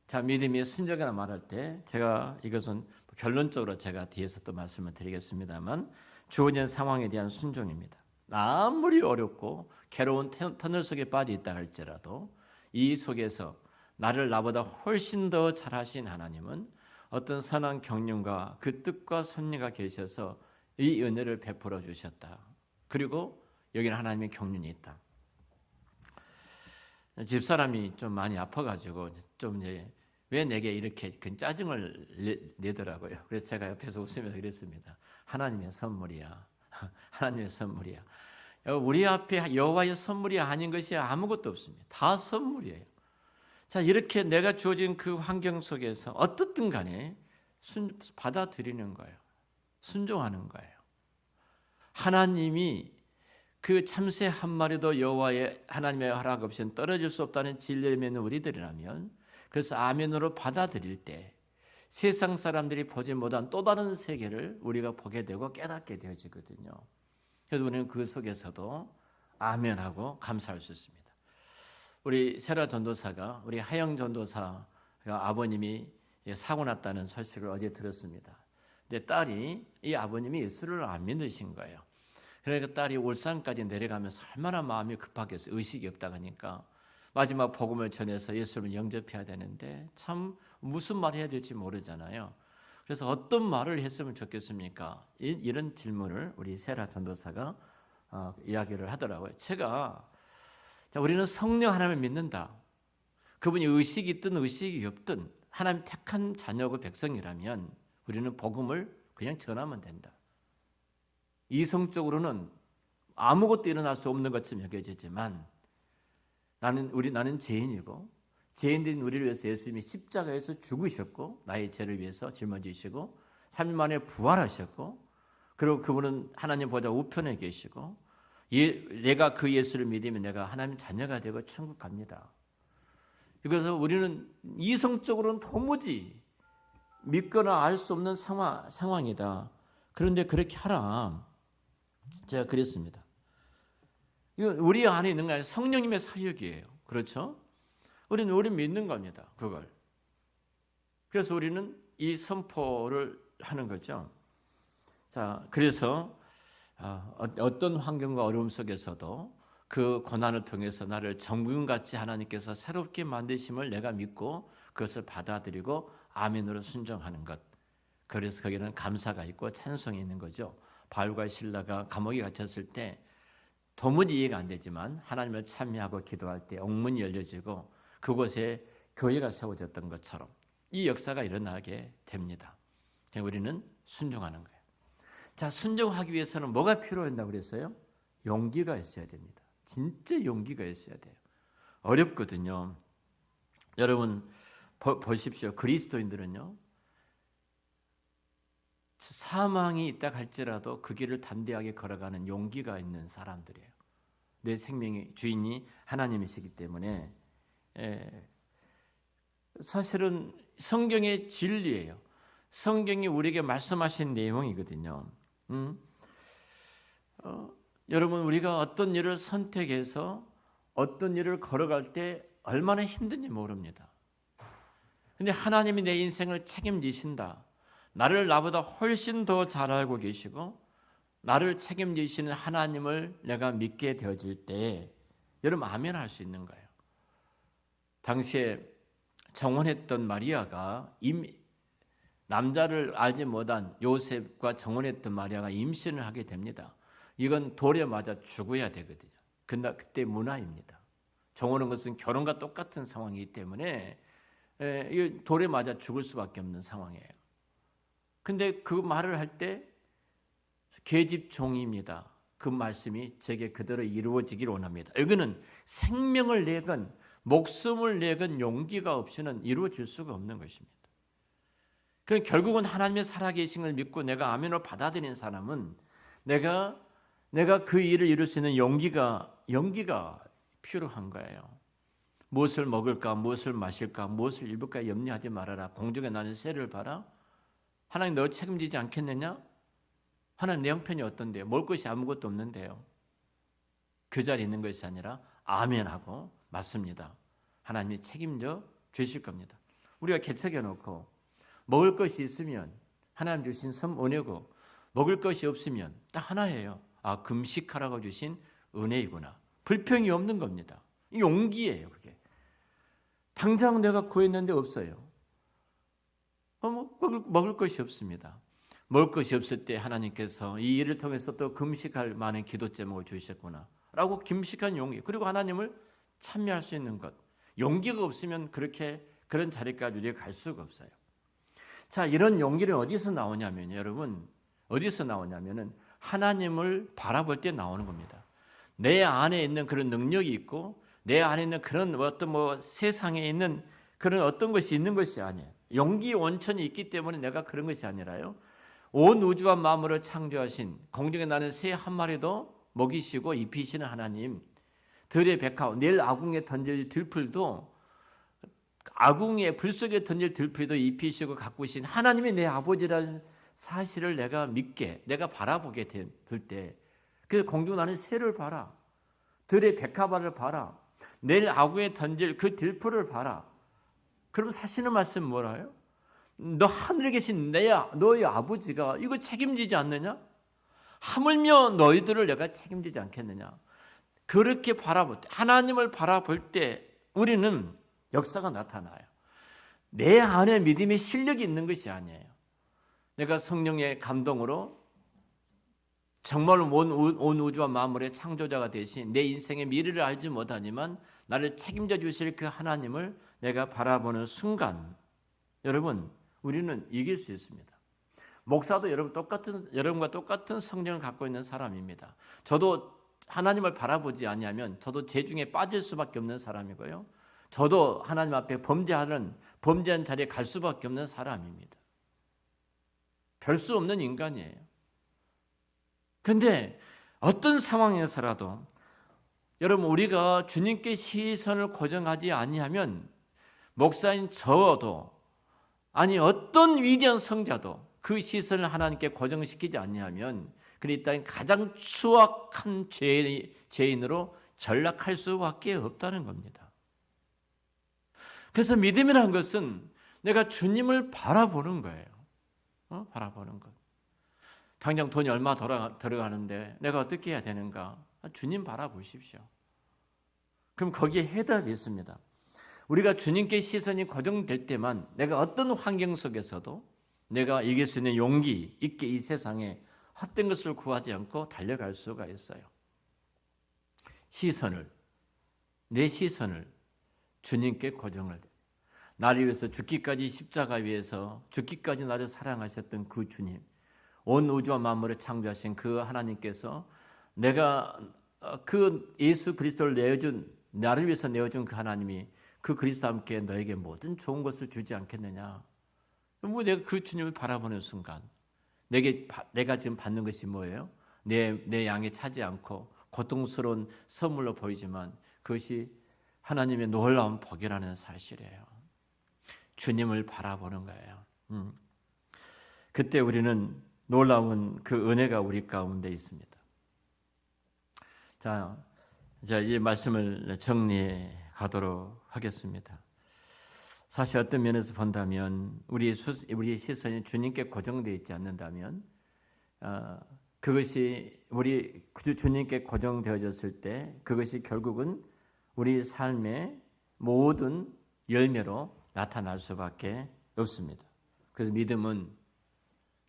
Speaker 1: 자, 믿음이 순종이라 말할 때 제가 이것은 결론적으로 제가 뒤에서 또 말씀을 드리겠습니다만 주어진 상황에 대한 순종입니다. 아무리 어렵고 괴로운 터널 속에 빠져 있다 할지라도 이 속에서 나보다 훨씬 더 잘하신 하나님은 어떤 선한 경륜과 그 뜻과 섭리가 계셔서 이 은혜를 베풀어 주셨다. 그리고 여기는 하나님의 경륜이 있다. 집사람이 좀 많이 아파가지고 좀 이제 왜 내게 이렇게 큰 짜증을 내더라고요. 그래서 제가 옆에서 웃으면서 그랬습니다. 하나님의 선물이야. 하나님의 선물이야. 우리 앞에 여호와의 선물이 아닌 것이 아무것도 없습니다. 다 선물이에요. 자, 이렇게 내가 주어진 그 환경 속에서 어떻든 간에 받아들이는 거예요. 순종하는 거예요. 하나님이 그 참새 한 마리도 여호와의 하나님의 허락 없이는 떨어질 수 없다는 진리를 믿는 우리들이라면 그래서 아멘으로 받아들일 때 세상 사람들이 보지 못한 또 다른 세계를 우리가 보게 되고 깨닫게 되어지거든요. 그래도 우리는 그 속에서도 아멘하고 감사할 수 있습니다. 우리 세라 전도사가 우리 하영 전도사 아버님이 사고 났다는 소식을 어제 들었습니다. 근데 딸이 이 아버님이 예수를 안 믿으신 거예요. 그러니까 딸이 울산까지 내려가면서 얼마나 마음이 급하겠어요. 의식이 없다고 하니까 마지막 복음을 전해서 예수를 영접해야 되는데 참 무슨 말 해야 될지 모르잖아요. 그래서 어떤 말을 했으면 좋겠습니까? 이런 질문을 우리 세라 전도사가 이야기를 하더라고요. 우리는 성령 하나님을 믿는다. 그분이 의식이 있든 의식이 없든 하나님 택한 자녀고 백성이라면 우리는 복음을 그냥 전하면 된다. 이성적으로는 아무것도 일어날 수 없는 것처럼 여겨지지만 나는 죄인이고 죄인된 우리를 위해서 예수님이 십자가에서 죽으셨고 나의 죄를 위해서 짊어지시고 3일 만에 부활하셨고 그리고 그분은 하나님 보좌 우편에 계시고 내가 그 예수를 믿으면 내가 하나님 자녀가 되고 천국 갑니다. 그래서 우리는 이성적으로는 도무지 믿거나 알 수 없는 상황이다. 그런데 그렇게 하라. 제가 그랬습니다. 이건 우리 안에 있는 게 아니라 성령님의 사역이에요. 그렇죠? 우리는 믿는 겁니다. 그걸. 그래서 우리는 이 선포를 하는 거죠. 자, 그래서 어떤 환경과 어려움 속에서도 그 고난을 통해서 나를 정금같이 하나님께서 새롭게 만드심을 내가 믿고 그것을 받아들이고 아멘으로 순종하는 것. 그래서 거기는 감사가 있고 찬송이 있는 거죠. 바울과 실라가 감옥에 갇혔을 때 도무지 이해가 안 되지만 하나님을 찬미하고 기도할 때 옥문이 열려지고 그곳에 교회가 세워졌던 것처럼 이 역사가 일어나게 됩니다. 우리는 순종하는 거예요. 자, 순종하기 위해서는 뭐가 필요한다고 그랬어요? 용기가 있어야 됩니다. 진짜 용기가 있어야 돼요. 어렵거든요. 여러분 보십시오. 그리스도인들은요. 사망이 있다 할지라도 그 길을 담대하게 걸어가는 용기가 있는 사람들이에요. 내 생명의 주인이 하나님이시기 때문에 사실은 성경의 진리예요. 성경이 우리에게 말씀하신 내용이거든요. 여러분 우리가 어떤 일을 선택해서 어떤 일을 걸어갈 때 얼마나 힘든지 모릅니다. 근데 하나님이 내 인생을 책임지신다. 나를 나보다 훨씬 더 잘 알고 계시고 나를 책임지시는 하나님을 내가 믿게 되어질 때 여러분 아멘 할 수 있는 거예요. 당시에 정혼했던 마리아가 남자를 알지 못한 요셉과 정혼했던 마리아가 임신을 하게 됩니다. 이건 돌에 맞아 죽어야 되거든요. 그때 문화입니다. 정혼한 것은 결혼과 똑같은 상황이기 때문에 돌에 맞아 죽을 수밖에 없는 상황이에요. 근데 그 말을 할 때 계집종입니다. 그 말씀이 제게 그대로 이루어지기를 원합니다. 여기는 생명을 내건 목숨을 내건 용기가 없이는 이루어질 수가 없는 것입니다. 그럼 결국은 하나님의 살아계신 걸 믿고 내가 아멘으로 받아들인 사람은 내가 그 일을 이룰 수 있는 용기가 필요한 거예요. 무엇을 먹을까, 무엇을 마실까, 무엇을 입을까 염려하지 말아라. 공중에 나는 새를 봐라. 하나님 너 책임지지 않겠느냐? 하나님 내 형편이 어떤데요? 먹을 것이 아무것도 없는데요. 그 자리에 있는 것이 아니라 아멘하고 맞습니다. 하나님이 책임져 주실 겁니다. 우리가 개척해 놓고 먹을 것이 있으면 하나님 주신 은혜고 먹을 것이 없으면 딱 하나예요. 금식하라고 주신 은혜이구나. 불평이 없는 겁니다. 용기예요. 그게. 당장 내가 구했는데 없어요. 먹을 것이 없습니다. 먹을 것이 없을 때 하나님께서 이 일을 통해서 또 금식할 만한 기도 제목을 주셨구나 라고 금식한 용기, 그리고 하나님을 참여할 수 있는 것. 용기가 없으면 그런 자리까지 우리가 갈 수가 없어요. 자, 이런 용기는 어디서 나오냐면 여러분, 어디서 나오냐면은 하나님을 바라볼 때 나오는 겁니다. 내 안에 있는 그런 능력이 있고 내 안에 있는 그런 어떤 세상에 있는 그런 어떤 것이 있는 것이 아니에요. 용기의 원천이 있기 때문에 내가 그런 것이 아니라요. 온 우주와 만물을 창조하신 공중에 나는 새 한 마리도 먹이시고 입히시는 하나님, 들의 백합, 내일 아궁에 던질 들풀도 아궁에 불 속에 던질 들풀도 입히시고 가꾸신 하나님이 내 아버지라는 사실을 내가 믿게, 내가 바라보게 될 때, 그래서 공중 나는 새를 봐라. 들의 백합화를 봐라. 내일 아구에 던질 그 들풀을 봐라. 그럼 하시는 말씀 뭐라요? 너 하늘에 계신 너희 아버지가 이거 책임지지 않느냐? 하물며 너희들을 내가 책임지지 않겠느냐? 그렇게 바라볼 때, 하나님을 바라볼 때 우리는 역사가 나타나요. 내 안에 믿음의 실력이 있는 것이 아니에요. 내가 성령의 감동으로 정말 온 우주와 만물의 창조자가 되신 내 인생의 미래를 알지 못하지만 나를 책임져 주실 그 하나님을 내가 바라보는 순간, 여러분, 우리는 이길 수 있습니다. 목사도 여러분과 똑같은 성령을 갖고 있는 사람입니다. 저도 하나님을 바라보지 아니하면 저도 죄중에 빠질 수밖에 없는 사람이고요. 저도 하나님 앞에 범죄한 자리에 갈 수밖에 없는 사람입니다. 별 수 없는 인간이에요. 그런데 어떤 상황에서라도 여러분, 우리가 주님께 시선을 고정하지 아니하면 목사인 저도 아니 어떤 위대한 성자도 그 시선을 하나님께 고정시키지 아니하면 그는 이 땅에 가장 추악한 죄인으로 전락할 수밖에 없다는 겁니다. 그래서 믿음이라는 것은 내가 주님을 바라보는 거예요. 바라보는 것. 당장 돈이 얼마 들어가는데 내가 어떻게 해야 되는가? 주님 바라보십시오. 그럼 거기에 해답이 있습니다. 우리가 주님께 시선이 고정될 때만 내가 어떤 환경 속에서도 내가 이길 수 있는 용기 있게 이 세상에 헛된 것을 구하지 않고 달려갈 수가 있어요. 내 시선을 주님께 고정을 돼. 나를 위해서 죽기까지 십자가 위에서 죽기까지 나를 사랑하셨던 그 주님, 온 우주와 만물을 창조하신 그 하나님께서 내가 그 예수 그리스도를 나를 위해서 내어준 그 하나님이 그 그리스도와 함께 너에게 모든 좋은 것을 주지 않겠느냐. 내가 그 주님을 바라보는 순간 내가 지금 받는 것이 뭐예요? 내 양에 차지 않고 고통스러운 선물로 보이지만 그것이 하나님의 놀라운 복이라는 사실이에요. 주님을 바라보는 거예요. 그때 우리는 놀라운 그 은혜가 우리 가운데 있습니다. 자, 이 말씀을 정리해 가도록 하겠습니다. 사실 어떤 면에서 본다면 우리의 시선이 주님께 고정되어 있지 않는다면 그것이 우리 주님께 고정되어졌을 때 그것이 결국은 우리 삶의 모든 열매로 나타날 수밖에 없습니다. 그래서 믿음은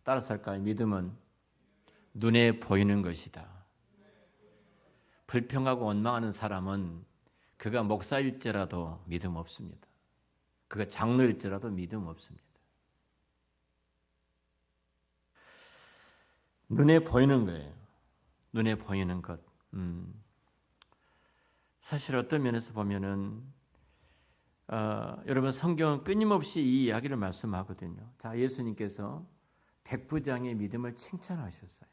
Speaker 1: 따라서 할까요? 믿음은 눈에 보이는 것이다. 불평하고 원망하는 사람은 그가 목사일지라도 믿음 없습니다. 그가 장로일지라도 믿음 없습니다. 눈에 보이는 거예요. 눈에 보이는 것. 사실 어떤 면에서 보면은 여러분 성경은 끊임없이 이 이야기를 말씀하거든요. 자, 예수님께서 백부장의 믿음을 칭찬하셨어요.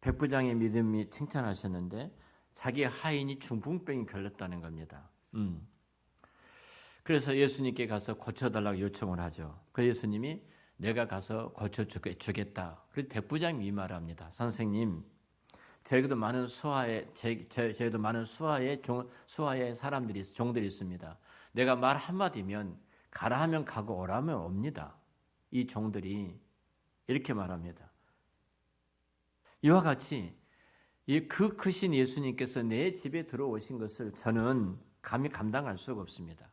Speaker 1: 백부장의 믿음이 칭찬하셨는데 자기 하인이 중풍병이 걸렸다는 겁니다. 그래서 예수님께 가서 고쳐달라고 요청을 하죠. 그 예수님이 내가 가서 고쳐주겠다. 그래서 백부장이 이 말을 합니다. 선생님, 저희도 많은 수하의 사람들이 종들이 있습니다. 내가 말 한마디면 가라 하면 가고 오라 하면 옵니다. 이 종들이 이렇게 말합니다. 이와 같이 그 크신 예수님께서 내 집에 들어오신 것을 저는 감히 감당할 수가 없습니다.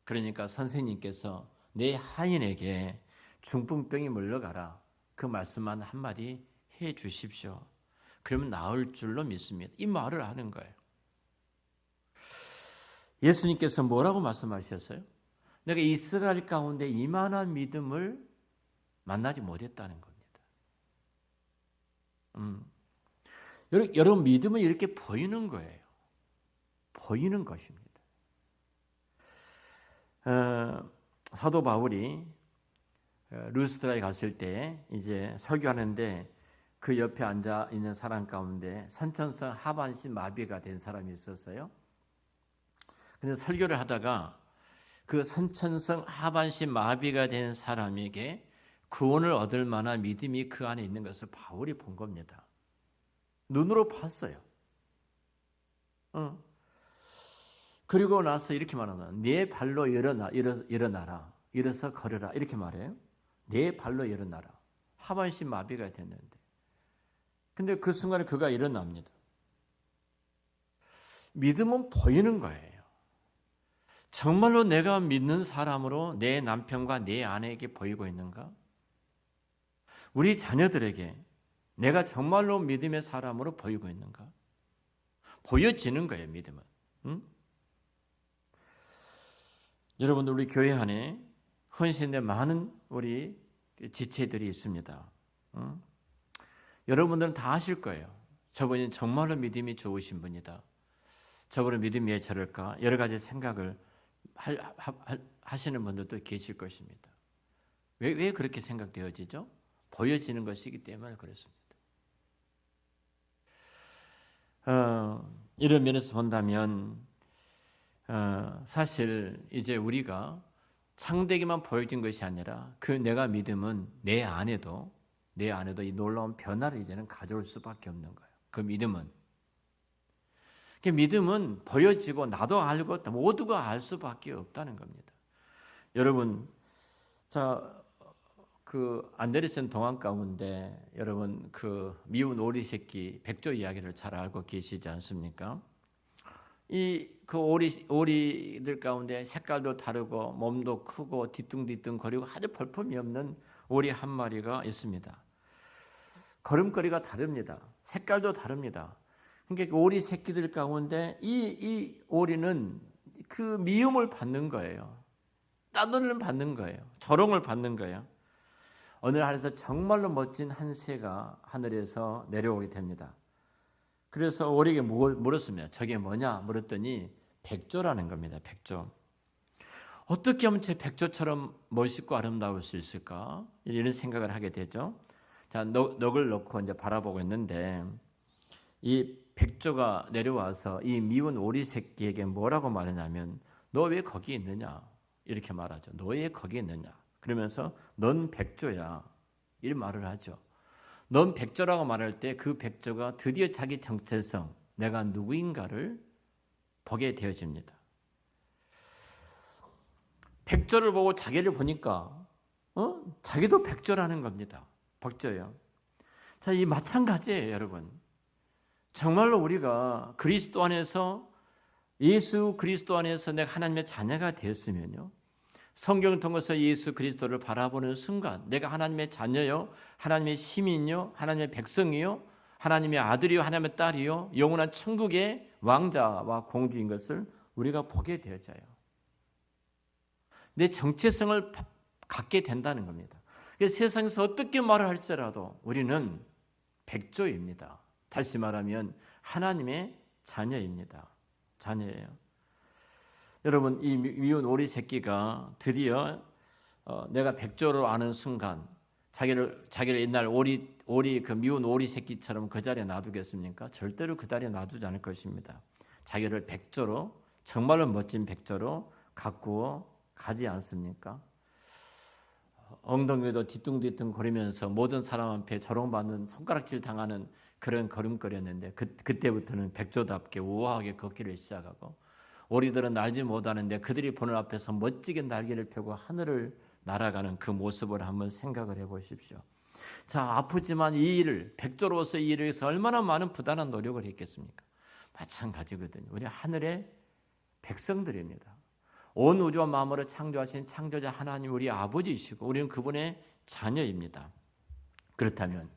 Speaker 1: 그러니까 선생님께서 내 하인에게 중풍병이 물러가라. 그 말씀만 한마디 해 주십시오. 그러면 나을 줄로 믿습니다. 이 말을 하는 거예요. 예수님께서 뭐라고 말씀하셨어요? 내가 이스라엘 가운데 이만한 믿음을 만나지 못했다는 겁니다. 여러분 믿음은 이렇게 보이는 거예요. 보이는 것입니다. 사도 바울이 루스드라에 갔을 때 이제 설교하는데 그 옆에 앉아 있는 사람 가운데 선천성 하반신 마비가 된 사람이 있었어요. 근데 설교를 하다가 그 선천성 하반신 마비가 된 사람에게 구원을 얻을 만한 믿음이 그 안에 있는 것을 바울이 본 겁니다. 눈으로 봤어요. 그리고 나서 이렇게 말합니다. 네 발로 일어나라. 일어서 걸으라. 이렇게 말해요. 네 발로 일어나라. 하반신 마비가 됐는데. 근데 그 순간에 그가 일어납니다. 믿음은 보이는 거예요. 정말로 내가 믿는 사람으로 내 남편과 내 아내에게 보이고 있는가? 우리 자녀들에게 내가 정말로 믿음의 사람으로 보이고 있는가? 보여지는 거예요, 믿음은. 응? 여러분들 우리 교회 안에 헌신된 많은 우리 지체들이 있습니다. 응? 여러분들은 다 아실 거예요. 저분이 정말로 믿음이 좋으신 분이다. 저분은 믿음이 왜 저럴까? 여러 가지 생각을 하시는 분들도 계실 것입니다. 왜 그렇게 생각되어지죠? 보여지는 것이기 때문에 그렇습니다. 이런 면에서 본다면 사실 이제 우리가 상대에게만 보여진 것이 아니라 그 내가 믿음은 내 안에도 이 놀라운 변화를 이제는 가져올 수밖에 없는 거예요. 그 믿음은 보여지고 나도 알고 모두가 알 수밖에 없다는 겁니다. 여러분, 그 안데르센 동안 가운데 여러분 그 미운 오리 새끼 백조 이야기를 잘 알고 계시지 않습니까? 그 오리들 가운데 색깔도 다르고 몸도 크고 뒤뚱뒤뚱 거리고 아주 볼품이 없는 오리 한 마리가 있습니다. 걸음걸이가 다릅니다. 색깔도 다릅니다. 그러니까 그 오리 새끼들 가운데 이 오리는 그 미움을 받는 거예요. 따돌림을 받는 거예요. 조롱을 받는 거예요. 어느 날에서 정말로 멋진 한 새가 하늘에서 내려오게 됩니다. 그래서 오리에게 물었습니다. 저게 뭐냐 물었더니 백조라는 겁니다. 백조. 어떻게 하면 제 백조처럼 멋있고 아름다울 수 있을까? 이런 생각을 하게 되죠. 자, 넋을 놓고 이제 바라보고 있는데 이 백조가 내려와서 이 미운 오리 새끼에게 뭐라고 말하냐면 너 왜 거기 있느냐? 이렇게 말하죠. 너 왜 거기 있느냐? 그러면서 넌 백조야. 이런 말을 하죠. 넌 백조라고 말할 때 그 백조가 드디어 자기 정체성, 내가 누구인가를 보게 되어집니다. 백조를 보고 자기를 보니까 자기도 백조라는 겁니다. 백조예요. 자, 이 마찬가지예요, 여러분. 정말로 우리가 그리스도 안에서 예수 그리스도 안에서 내가 하나님의 자녀가 되었으면요. 성경을 통해서 예수 그리스도를 바라보는 순간 내가 하나님의 자녀요, 하나님의 시민요, 하나님의 백성이요, 하나님의 아들이요, 하나님의 딸이요, 영원한 천국의 왕자와 공주인 것을 우리가 보게 되어져요. 내 정체성을 갖게 된다는 겁니다. 세상에서 어떻게 말을 할지라도 우리는 백조입니다. 다시 말하면 하나님의 자녀입니다. 자녀예요. 여러분, 이 미운 오리 새끼가 드디어 내가 백조로 아는 순간 자기를 옛날 오리 그 미운 오리 새끼처럼 그 자리에 놔두겠습니까? 절대로 그 자리에 놔두지 않을 것입니다. 자기를 백조로, 정말로 멋진 백조로 가꾸어 가지 않습니까? 엉덩이도 뒤뚱뒤뚱 거리면서 모든 사람 앞에 조롱받는 손가락질 당하는 그런 걸음걸이였는데 그때부터는 백조답게 우아하게 걷기를 시작하고 오리들은 날지 못하는데 그들이 보는 앞에서 멋지게 날개를 펴고 하늘을 날아가는 그 모습을 한번 생각을 해보십시오. 자, 아프지만 이 일을 백조로서 이 일을 위해서 얼마나 많은 부단한 노력을 했겠습니까? 마찬가지거든요. 우리 하늘의 백성들입니다. 온 우주와 만물을 창조하신 창조자 하나님 우리 아버지이시고 우리는 그분의 자녀입니다. 그렇다면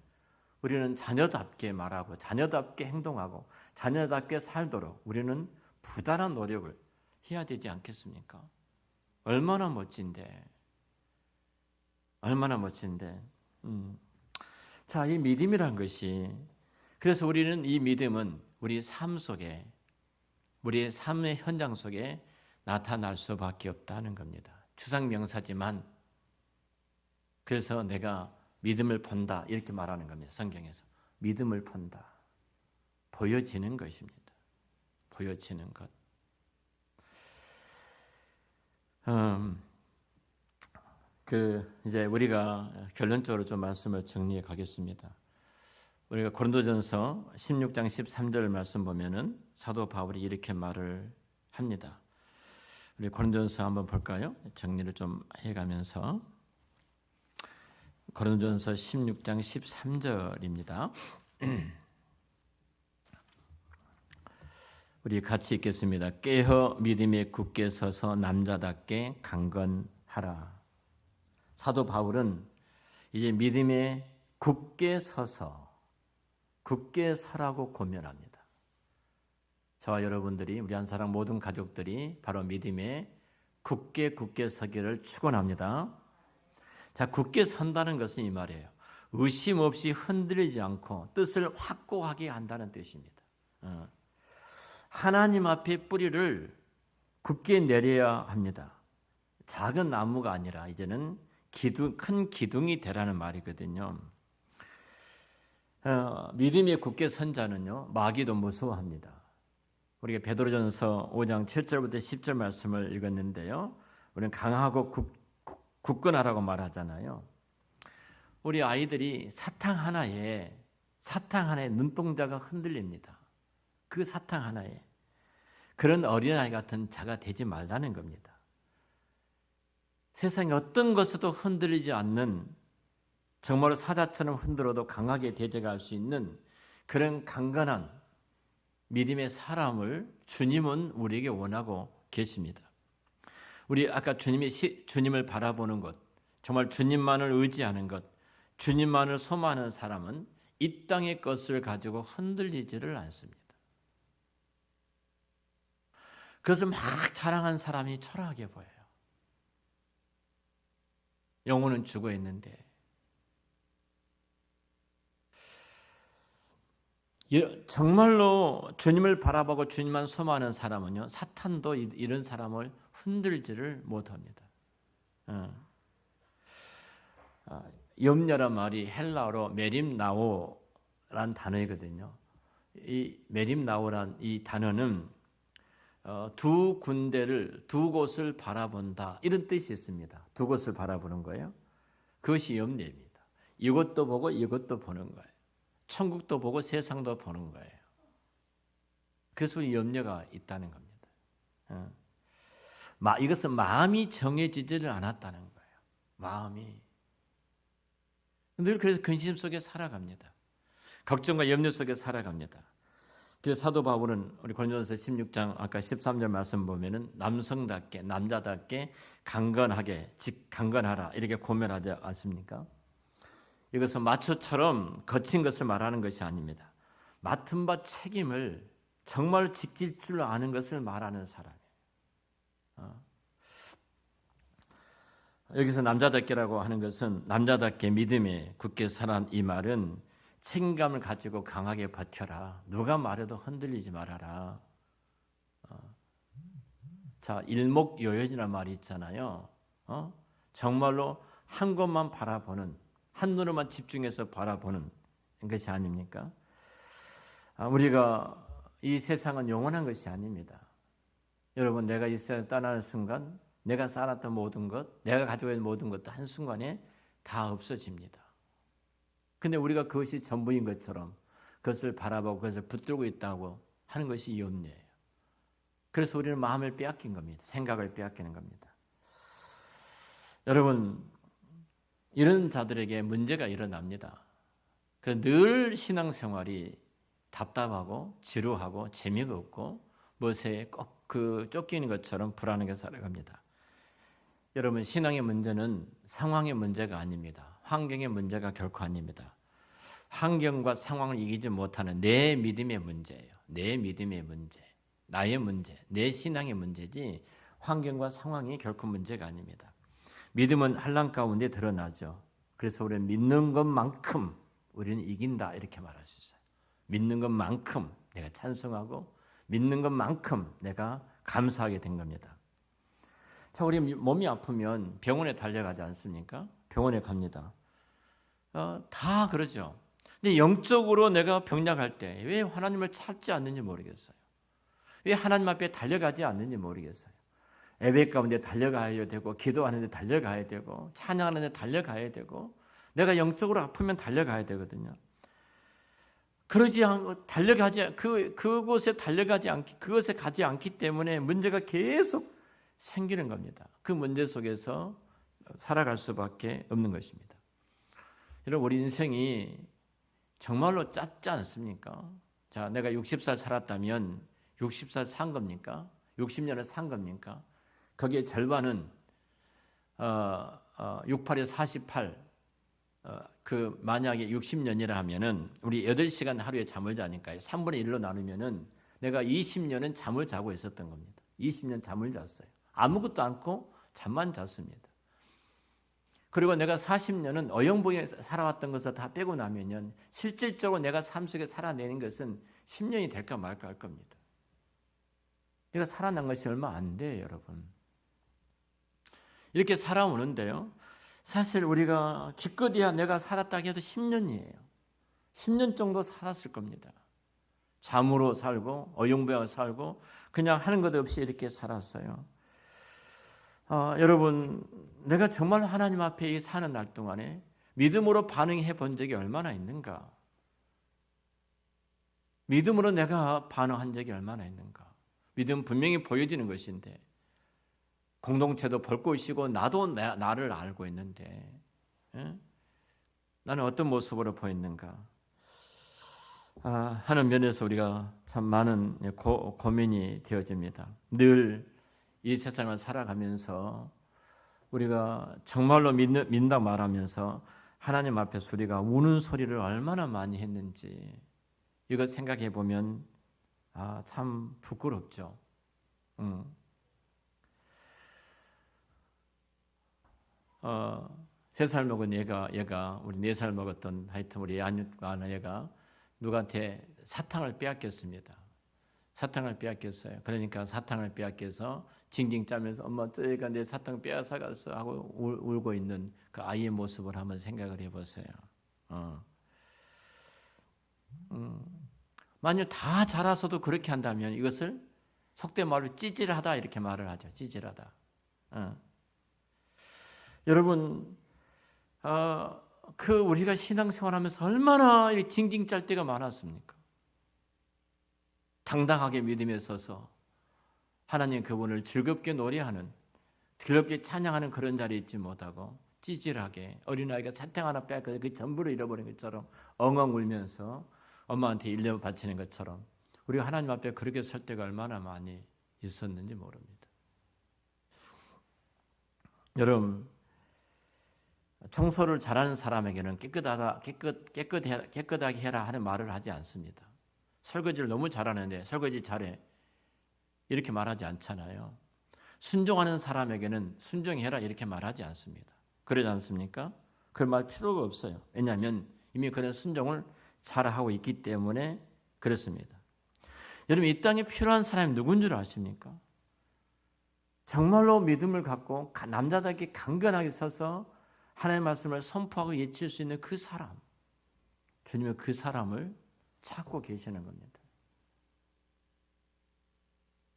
Speaker 1: 우리는 자녀답게 말하고 자녀답게 행동하고 자녀답게 살도록 우리는 부단한 노력을 해야 되지 않겠습니까? 얼마나 멋진데. 얼마나 멋진데. 자, 이 믿음이란 것이 그래서 우리는 이 믿음은 우리 삶 속에 우리의 삶의 현장 속에 나타날 수밖에 없다는 겁니다. 추상명사지만 그래서 내가 믿음을 본다 이렇게 말하는 겁니다. 성경에서 믿음을 본다. 보여지는 것입니다. 보여지는 것. 이제 우리가 결론적으로 좀 말씀을 정리해 가겠습니다. 우리가 고린도전서 16장 13절 말씀 보면은 사도 바울이 이렇게 말을 합니다. 우리 고린도전서 한번 볼까요? 정리를 좀 해가면서 고린도전서 16장 13절입니다. 우리 같이 읽겠습니다. 깨어 믿음에 굳게 서서 남자답게 강건하라. 사도 바울은 이제 믿음에 굳게 서라고 고면합니다. 저와 여러분들이 우리 한사랑 모든 가족들이 바로 믿음에 굳게 서기를 축원합니다. 자, 굳게 선다는 것은 이 말이에요. 의심 없이 흔들리지 않고 뜻을 확고하게 한다는 뜻입니다. 하나님 앞에 뿌리를 굳게 내려야 합니다. 작은 나무가 아니라 이제는 큰 기둥이 되라는 말이거든요. 믿음에 굳게 선 자는요, 마귀도 무서워합니다. 우리가 베드로전서 5장 7절부터 10절 말씀을 읽었는데요. 우리는 강하고 굳건하라고 말하잖아요. 우리 아이들이 사탕 하나에 눈동자가 흔들립니다. 그 사탕 하나에 그런 어린아이 같은 자가 되지 말라는 겁니다. 세상에 어떤 것에도 흔들리지 않는, 정말 사자처럼 흔들어도 강하게 대적할 수 있는 그런 강건한 믿음의 사람을 주님은 우리에게 원하고 계십니다. 우리 아까 주님을 바라보는 것, 정말 주님만을 의지하는 것, 주님만을 소망하는 사람은 이 땅의 것을 가지고 흔들리지를 않습니다. 그것을 막 자랑한 사람이 초라하게 보여요. 영혼은 죽어 있는데. 정말로 주님을 바라보고 주님만 소망하는 사람은요, 사탄도 이런 사람을 흔들지를 못합니다. 염려란 말이 헬라어로 메림나오란 단어이거든요. 이 메림나오란 이 단어는 두 곳을 바라본다, 이런 뜻이 있습니다. 두 곳을 바라보는 거예요. 그것이 염려입니다. 이것도 보고 이것도 보는 거예요. 천국도 보고 세상도 보는 거예요. 그래서 이 염려가 있다는 겁니다. 이것은 마음이 정해지지를 않았다는 거예요. 마음이 늘 그래서 근심 속에 살아갑니다. 걱정과 염려 속에 살아갑니다. 그래서 사도 바울은 우리 고린도전서 16장 아까 13절 말씀 보면은 남자답게 강건하라 이렇게 고면하지 않습니까? 이것은 마초처럼 거친 것을 말하는 것이 아닙니다. 맡은 바 책임을 정말 지킬 줄 아는 것을 말하는 사람이에요. 여기서 남자답게라고 하는 것은 남자답게 믿음에 굳게 서란 이 말은 책임감을 가지고 강하게 버텨라. 누가 말해도 흔들리지 말아라. 자, 일목요연이라는 말이 있잖아요. 정말로 한 곳만 바라보는, 한눈으로만 집중해서 바라보는 것이 아닙니까? 우리가 이 세상은 영원한 것이 아닙니다. 여러분, 내가 이 세상을 떠나는 순간 내가 쌓아놨던 모든 것, 내가 가지고 있는 모든 것도 한순간에 다 없어집니다. 근데 우리가 그것이 전부인 것처럼 그것을 바라보고 그것을 붙들고 있다고 하는 것이 염려예요. 그래서 우리는 마음을 빼앗긴 겁니다. 생각을 빼앗기는 겁니다. 여러분, 이런 자들에게 문제가 일어납니다. 늘 신앙생활이 답답하고 지루하고 재미가 없고 무엇에 꼭 쫓기는 것처럼 불안하게 살아갑니다. 여러분, 신앙의 문제는 상황의 문제가 아닙니다. 환경의 문제가 결코 아닙니다. 환경과 상황을 이기지 못하는 내 믿음의 문제예요. 내 믿음의 문제, 나의 문제, 내 신앙의 문제지 환경과 상황이 결코 문제가 아닙니다. 믿음은 환난 가운데 드러나죠. 그래서 우리는 믿는 것만큼 우리는 이긴다 이렇게 말할 수 있어요. 믿는 것만큼 내가 찬송하고 믿는 것만큼 내가 감사하게 된 겁니다. 자, 우리 몸이 아프면 병원에 달려가지 않습니까? 병원에 갑니다. 다 그러죠. 근데 영적으로 내가 병약할 때 왜 하나님을 찾지 않는지 모르겠어요. 왜 하나님 앞에 달려가지 않는지 모르겠어요. 예배 가운데 달려가야 되고, 기도하는데 달려가야 되고, 찬양하는데 달려가야 되고, 내가 영적으로 아프면 달려가야 되거든요. 그러지 않고 그곳에 달려가지 않기, 그것에 가지 않기 때문에 문제가 계속 생기는 겁니다. 그 문제 속에서 살아갈 수밖에 없는 것입니다. 여러분, 우리 인생이 정말로 짧지 않습니까? 자, 내가 60살 살았다면 60살 산 겁니까? 60년을 산 겁니까? 거기에 절반은 68에 48, 만약에 60년이라 하면은 우리 8시간 하루에 잠을 자니까요. 3분의 1로 나누면은 내가 20년은 잠을 자고 있었던 겁니다. 20년 잠을 잤어요. 아무것도 않고 잠만 잤습니다. 그리고 내가 40년은 어영부에 살아왔던 것을 다 빼고 나면은 실질적으로 내가 삶 속에 살아내는 것은 10년이 될까 말까 할 겁니다. 내가 살아난 것이 얼마 안 돼요, 여러분. 이렇게 살아오는데요. 사실 우리가 기껏해야 내가 살았다 해도 10년이에요. 10년 정도 살았을 겁니다. 잠으로 살고 어영부에 살고 그냥 하는 것 없이 이렇게 살았어요. 여러분, 내가 정말 하나님 앞에 사는 날 동안에 믿음으로 반응해 본 적이 얼마나 있는가? 믿음으로 내가 반응한 적이 얼마나 있는가? 믿음 분명히 보여지는 것인데 공동체도 볼 곳이고 나도 나를 알고 있는데 나는 어떤 모습으로 보였는가? 하는 면에서 우리가 참 많은 고민이 되어집니다. 늘 이 세상을 살아가면서 우리가 정말로 믿는다 말하면서 하나님 앞에서 우리가 우는 소리를 얼마나 많이 했는지 이거 생각해 보면 참 부끄럽죠. 3살 먹은 얘가 우리 4살 먹었던 하여튼 우리 아는 얘가 누구한테 사탕을 빼앗겼습니다. 사탕을 빼앗겼어요. 그러니까 사탕을 빼앗겨서 징징 짜면서 엄마 저희가 내 사탕 빼앗아갔어 하고 울고 있는 그 아이의 모습을 한번 생각을 해보세요. 만약 다 자라서도 그렇게 한다면 이것을 속된 말로 찌질하다 이렇게 말을 하죠. 찌질하다. 여러분, 우리가 신앙생활하면서 얼마나 이렇게 징징 짤 때가 많았습니까? 당당하게 믿음에 서서 하나님 그분을 즐겁게 노래하는, 즐겁게 찬양하는 그런 자리에 있지 못하고 찌질하게 어린아이가 사탕 하나 빼앗겨 그 전부를 잃어버린 것처럼 엉엉 울면서 엄마한테 일념 바치는 것처럼 우리가 하나님 앞에 그렇게 설 때가 얼마나 많이 있었는지 모릅니다. 여러분, 청소를 잘하는 사람에게는 깨끗하게 해라 하는 말을 하지 않습니다. 설거지를 너무 잘하는데 설거지 잘해 이렇게 말하지 않잖아요. 순종하는 사람에게는 순종해라 이렇게 말하지 않습니다. 그러지 않습니까? 그 말 필요가 없어요. 왜냐하면 이미 그런 순종을 잘하고 있기 때문에 그렇습니다. 여러분, 이 땅에 필요한 사람이 누군 줄 아십니까? 정말로 믿음을 갖고 남자답게 강건하게 서서 하나님의 말씀을 선포하고 외칠 수 있는 그 사람, 주님은 그 사람을 찾고 계시는 겁니다.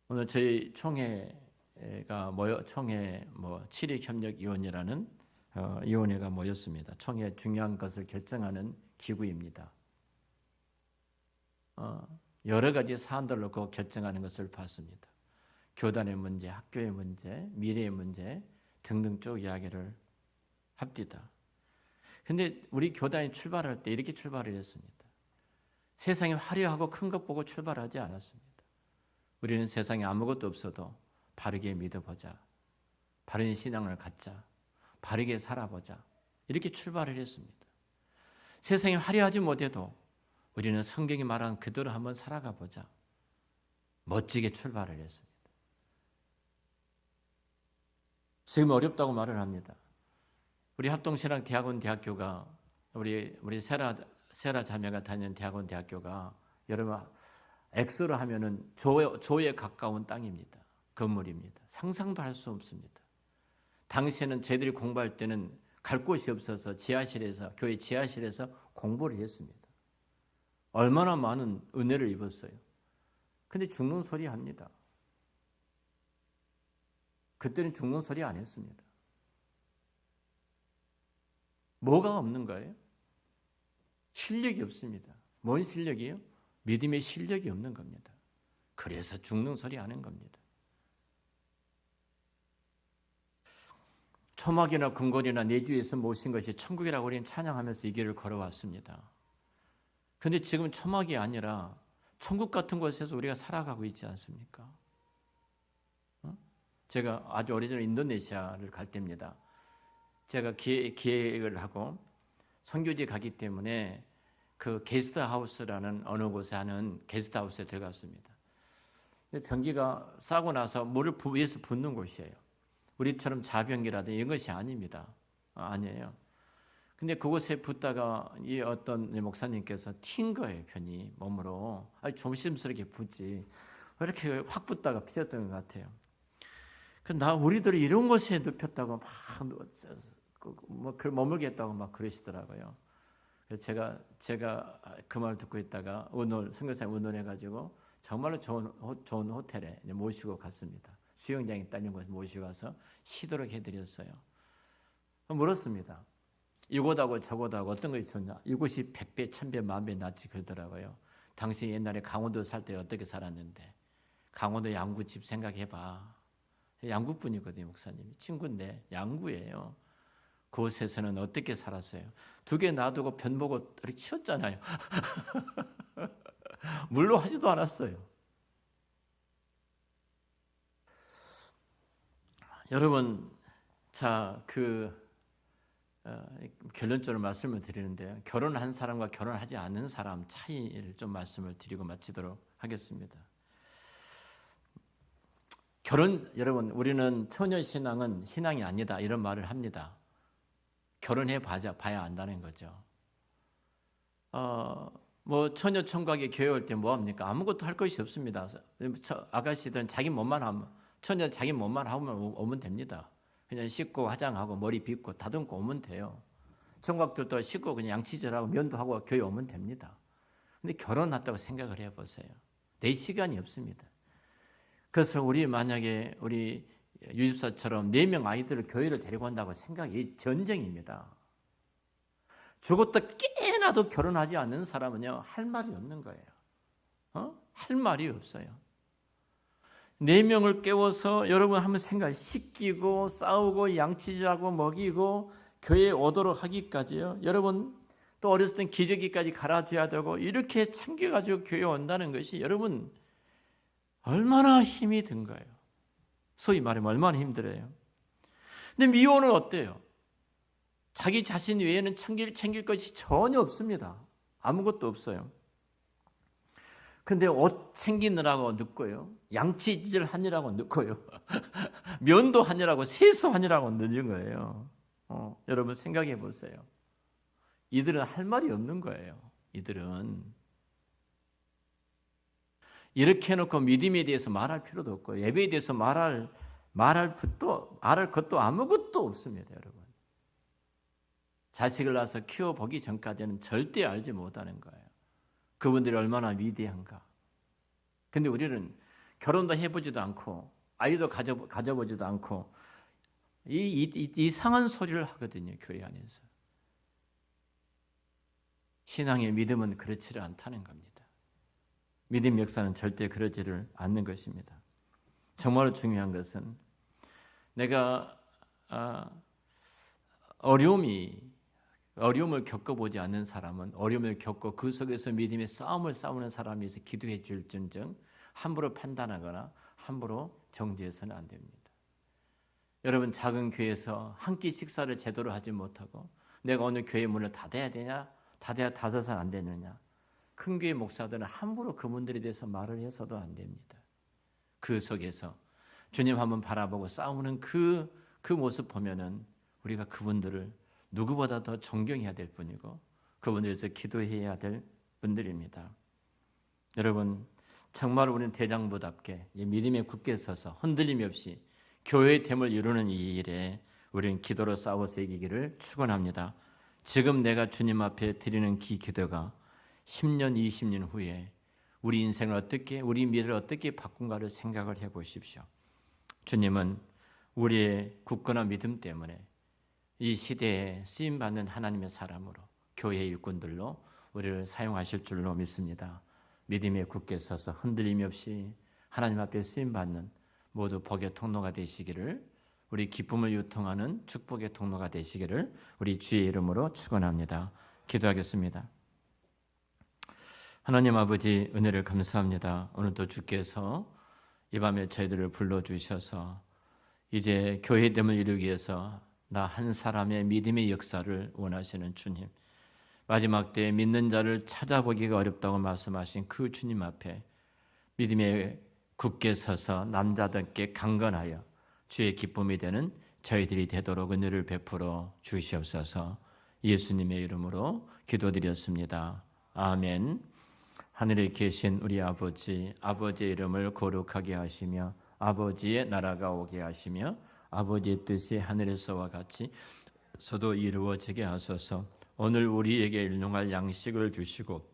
Speaker 1: 오늘 저희 총회가 총회 치리협력위원회라는 위원회가 모였습니다. 총회 중요한 것을 결정하는 기구입니다. 여러 가지 사안들로 그 결정하는 것을 봤습니다. 교단의 문제, 학교의 문제, 미래의 문제 등등 쭉 이야기를 합디다. 근데 우리 교단이 출발할 때 이렇게 출발을 했습니다. 세상이 화려하고 큰 것 보고 출발하지 않았습니다. 우리는 세상에 아무것도 없어도 바르게 믿어보자. 바른 신앙을 갖자. 바르게 살아보자. 이렇게 출발을 했습니다. 세상이 화려하지 못해도 우리는 성경이 말한 그대로 한번 살아가 보자. 멋지게 출발을 했습니다. 지금 어렵다고 말을 합니다. 우리 합동신앙 대학교가 우리 세라 자매가 다니는 대학교가 여러분 엑스로 하면은 조에 가까운 땅입니다. 건물입니다. 상상도 할 수 없습니다. 당시에는 저희들이 공부할 때는 갈 곳이 없어서 교회 지하실에서 공부를 했습니다. 얼마나 많은 은혜를 입었어요. 근데 죽는 소리 합니다. 그때는 죽는 소리 안 했습니다. 뭐가 없는 거예요? 실력이 없습니다. 뭔 실력이에요? 믿음의 실력이 없는 겁니다. 그래서 죽는 소리 하는 겁니다. 초막이나 금골이나 내주에서 모신 것이 천국이라고 우리는 찬양하면서 이 길을 걸어왔습니다. 그런데 지금 초막이 아니라 천국 같은 곳에서 우리가 살아가고 있지 않습니까? 제가 아주 오래전에 인도네시아를 갈 때입니다. 제가 기획을 하고 선교지에 가기 때문에 그 게스트하우스라는 어느 곳에 하는 게스트하우스에 들어갔습니다. 변기가 싸고 나서 물을 위에서 붓는 곳이에요. 우리처럼 자변기라든지 이런 것이 아닙니다. 아니에요. 근데 그곳에 붓다가 이 어떤 목사님께서 튄 거예요. 편히 몸으로. 아주 조심스럽게 붓지. 이렇게 확 붓다가 피었던 것 같아요. 우리들이 이런 곳에 눕혔다고 막 머물겠다고 막 그러시더라고요. 그래서 제가 그 말 듣고 있다가 선교사님 의논해가지고 정말로 좋은 호텔에 모시고 갔습니다. 수영장에 딸린 곳에 모시고 가서 쉬도록 해드렸어요. 물었습니다. 이곳하고 저곳하고 어떤 것이 좋냐? 이곳이 100배, 1000배, 10,000배 낫지 그러더라고요. 당신이 옛날에 강원도 살 때 어떻게 살았는데 강원도 양구집 생각해봐. 양구분이거든요. 목사님이. 친구인데 양구예요. 그곳에서는 어떻게 살았어요? 2개 놔두고 변 보고 이렇게 치웠잖아요. 물로 하지도 않았어요. 여러분, 자, 결론적으로 말씀을 드리는데요. 결혼한 사람과 결혼하지 않은 사람 차이를 좀 말씀을 드리고 마치도록 하겠습니다. 여러분, 우리는 처녀신앙은 신앙이 아니다 이런 말을 합니다. 결혼해 봐야 안다는 거죠. 처녀 총각이 교회 올 때 뭐 합니까? 아무것도 할 것이 없습니다. 아가씨들은 자기 몸만 하면, 처녀 자기 몸만 하면 오면 됩니다. 그냥 씻고 화장하고 머리 빗고 다듬고 오면 돼요. 총각들도 씻고 그냥 양치질하고 면도 하고 교회 오면 됩니다. 근데 결혼했다고 생각을 해보세요. 내 시간이 없습니다. 그래서 만약에 우리 유집사처럼 4명 아이들을 교회를 데리고 온다고 생각이 전쟁입니다. 죽었다 깨나도 결혼하지 않는 사람은요, 할 말이 없는 거예요. 할 말이 없어요. 4명을 깨워서 여러분 한번 씻기고 싸우고 양치질하고 먹이고 교회에 오도록 하기까지요. 여러분 또 어렸을 땐 기저귀까지 갈아줘야 되고 이렇게 챙겨가지고 교회에 온다는 것이 여러분 얼마나 힘이 든 거예요. 소위 말하면 얼마나 힘들어요. 근데 미혼은 어때요? 자기 자신 외에는 챙길 것이 전혀 없습니다. 아무것도 없어요. 근데 옷 챙기느라고 늦고요. 양치질 하느라고 늦고요. 면도 하느라고 세수하느라고 늦은 거예요. 여러분 생각해 보세요. 이들은 할 말이 없는 거예요. 이들은. 이렇게 해놓고 믿음에 대해서 말할 필요도 없고 예배에 대해서 말할 것도 아무것도 없습니다. 여러분. 자식을 낳아서 키워보기 전까지는 절대 알지 못하는 거예요. 그분들이 얼마나 위대한가. 근데 우리는 결혼도 해보지도 않고 아이도 가져보지도 않고 이상한 소리를 하거든요. 교회 안에서. 신앙의 믿음은 그렇지를 않다는 겁니다. 믿음 역사는 절대 그러지를 않는 것입니다. 정말로 중요한 것은 내가 어려움을 겪어보지 않는 사람은 어려움을 겪고 그 속에서 믿음의 싸움을 싸우는 사람이 있어 기도해 줄진정 함부로 판단하거나 함부로 정죄해서는 안 됩니다. 여러분 작은 교회에서 한 끼 식사를 제대로 하지 못하고 내가 오늘 교회 문을 닫아야 되냐? 닫아서는 안 되느냐? 큰 교회 목사들은 함부로 그분들에 대해서 말을 해서도 안 됩니다. 그 속에서 주님 한번 바라보고 싸우는 그 모습 보면은 우리가 그분들을 누구보다 더 존경해야 될 분이고 그분들에서 기도해야 될 분들입니다. 여러분 정말 우리는 대장부답게 믿음에 굳게 서서 흔들림이 없이 교회의 됨을 이루는 이 일에 우리는 기도로 싸워서 이기기를 축원합니다. 지금 내가 주님 앞에 드리는 기도가 10년, 20년 후에 우리 인생을 어떻게, 우리 미래를 어떻게 바꾼가를 생각을 해보십시오. 주님은 우리의 굳건한 믿음 때문에 이 시대에 쓰임받는 하나님의 사람으로 교회 일꾼들로 우리를 사용하실 줄로 믿습니다. 믿음에 굳게 서서 흔들림이 없이 하나님 앞에 쓰임받는 모두 복의 통로가 되시기를, 우리 기쁨을 유통하는 축복의 통로가 되시기를 우리 주의 이름으로 축원합니다. 기도하겠습니다. 하나님 아버지, 은혜를 감사합니다. 오늘도 주께서 이 밤에 저희들을 불러주셔서 이제 교회됨을 이루기 위해서 나 한 사람의 믿음의 역사를 원하시는 주님, 마지막 때에 믿는 자를 찾아보기가 어렵다고 말씀하신 그 주님 앞에 믿음에 굳게 서서 남자답게 강건하여 주의 기쁨이 되는 저희들이 되도록 은혜를 베풀어 주시옵소서. 예수님의 이름으로 기도드렸습니다. 아멘. 하늘에 계신 우리 아버지, 아버지의 이름을 거룩하게 하시며 아버지의 나라가 오게 하시며 아버지의 뜻이 하늘에서와 같이 서도 이루어지게 하소서. 오늘 우리에게 일용할 양식을 주시고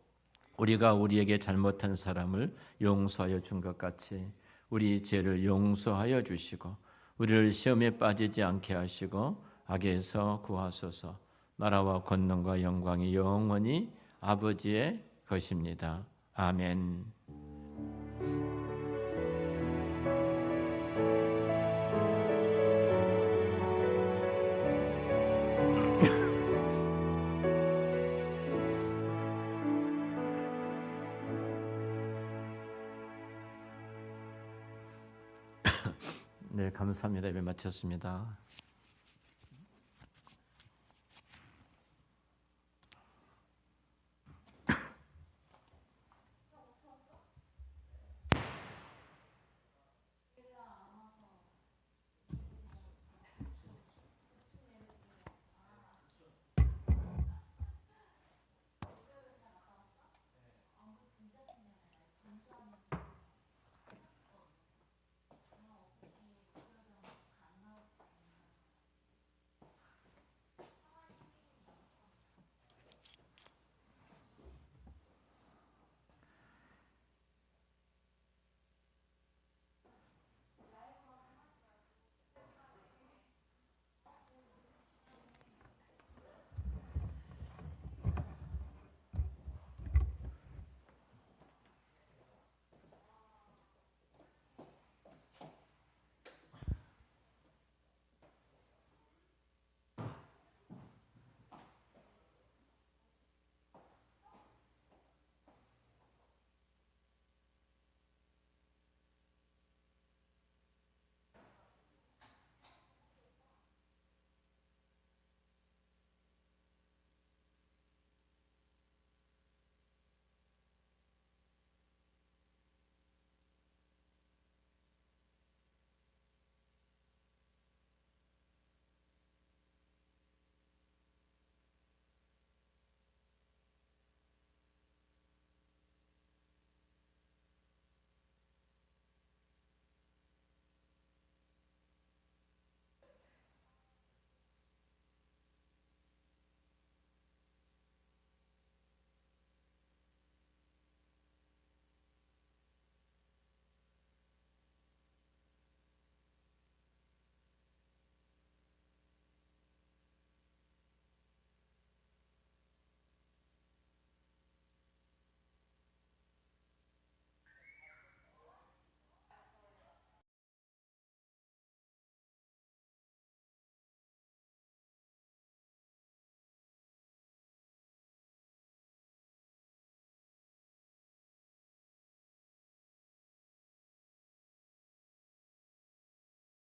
Speaker 1: 우리가 우리에게 잘못한 사람을 용서하여 준 것 같이 우리 죄를 용서하여 주시고 우리를 시험에 빠지지 않게 하시고 악에서 구하소서. 나라와 권능과 영광이 영원히 아버지의 것입니다. 아멘. 네, 감사합니다. 예배 마쳤습니다.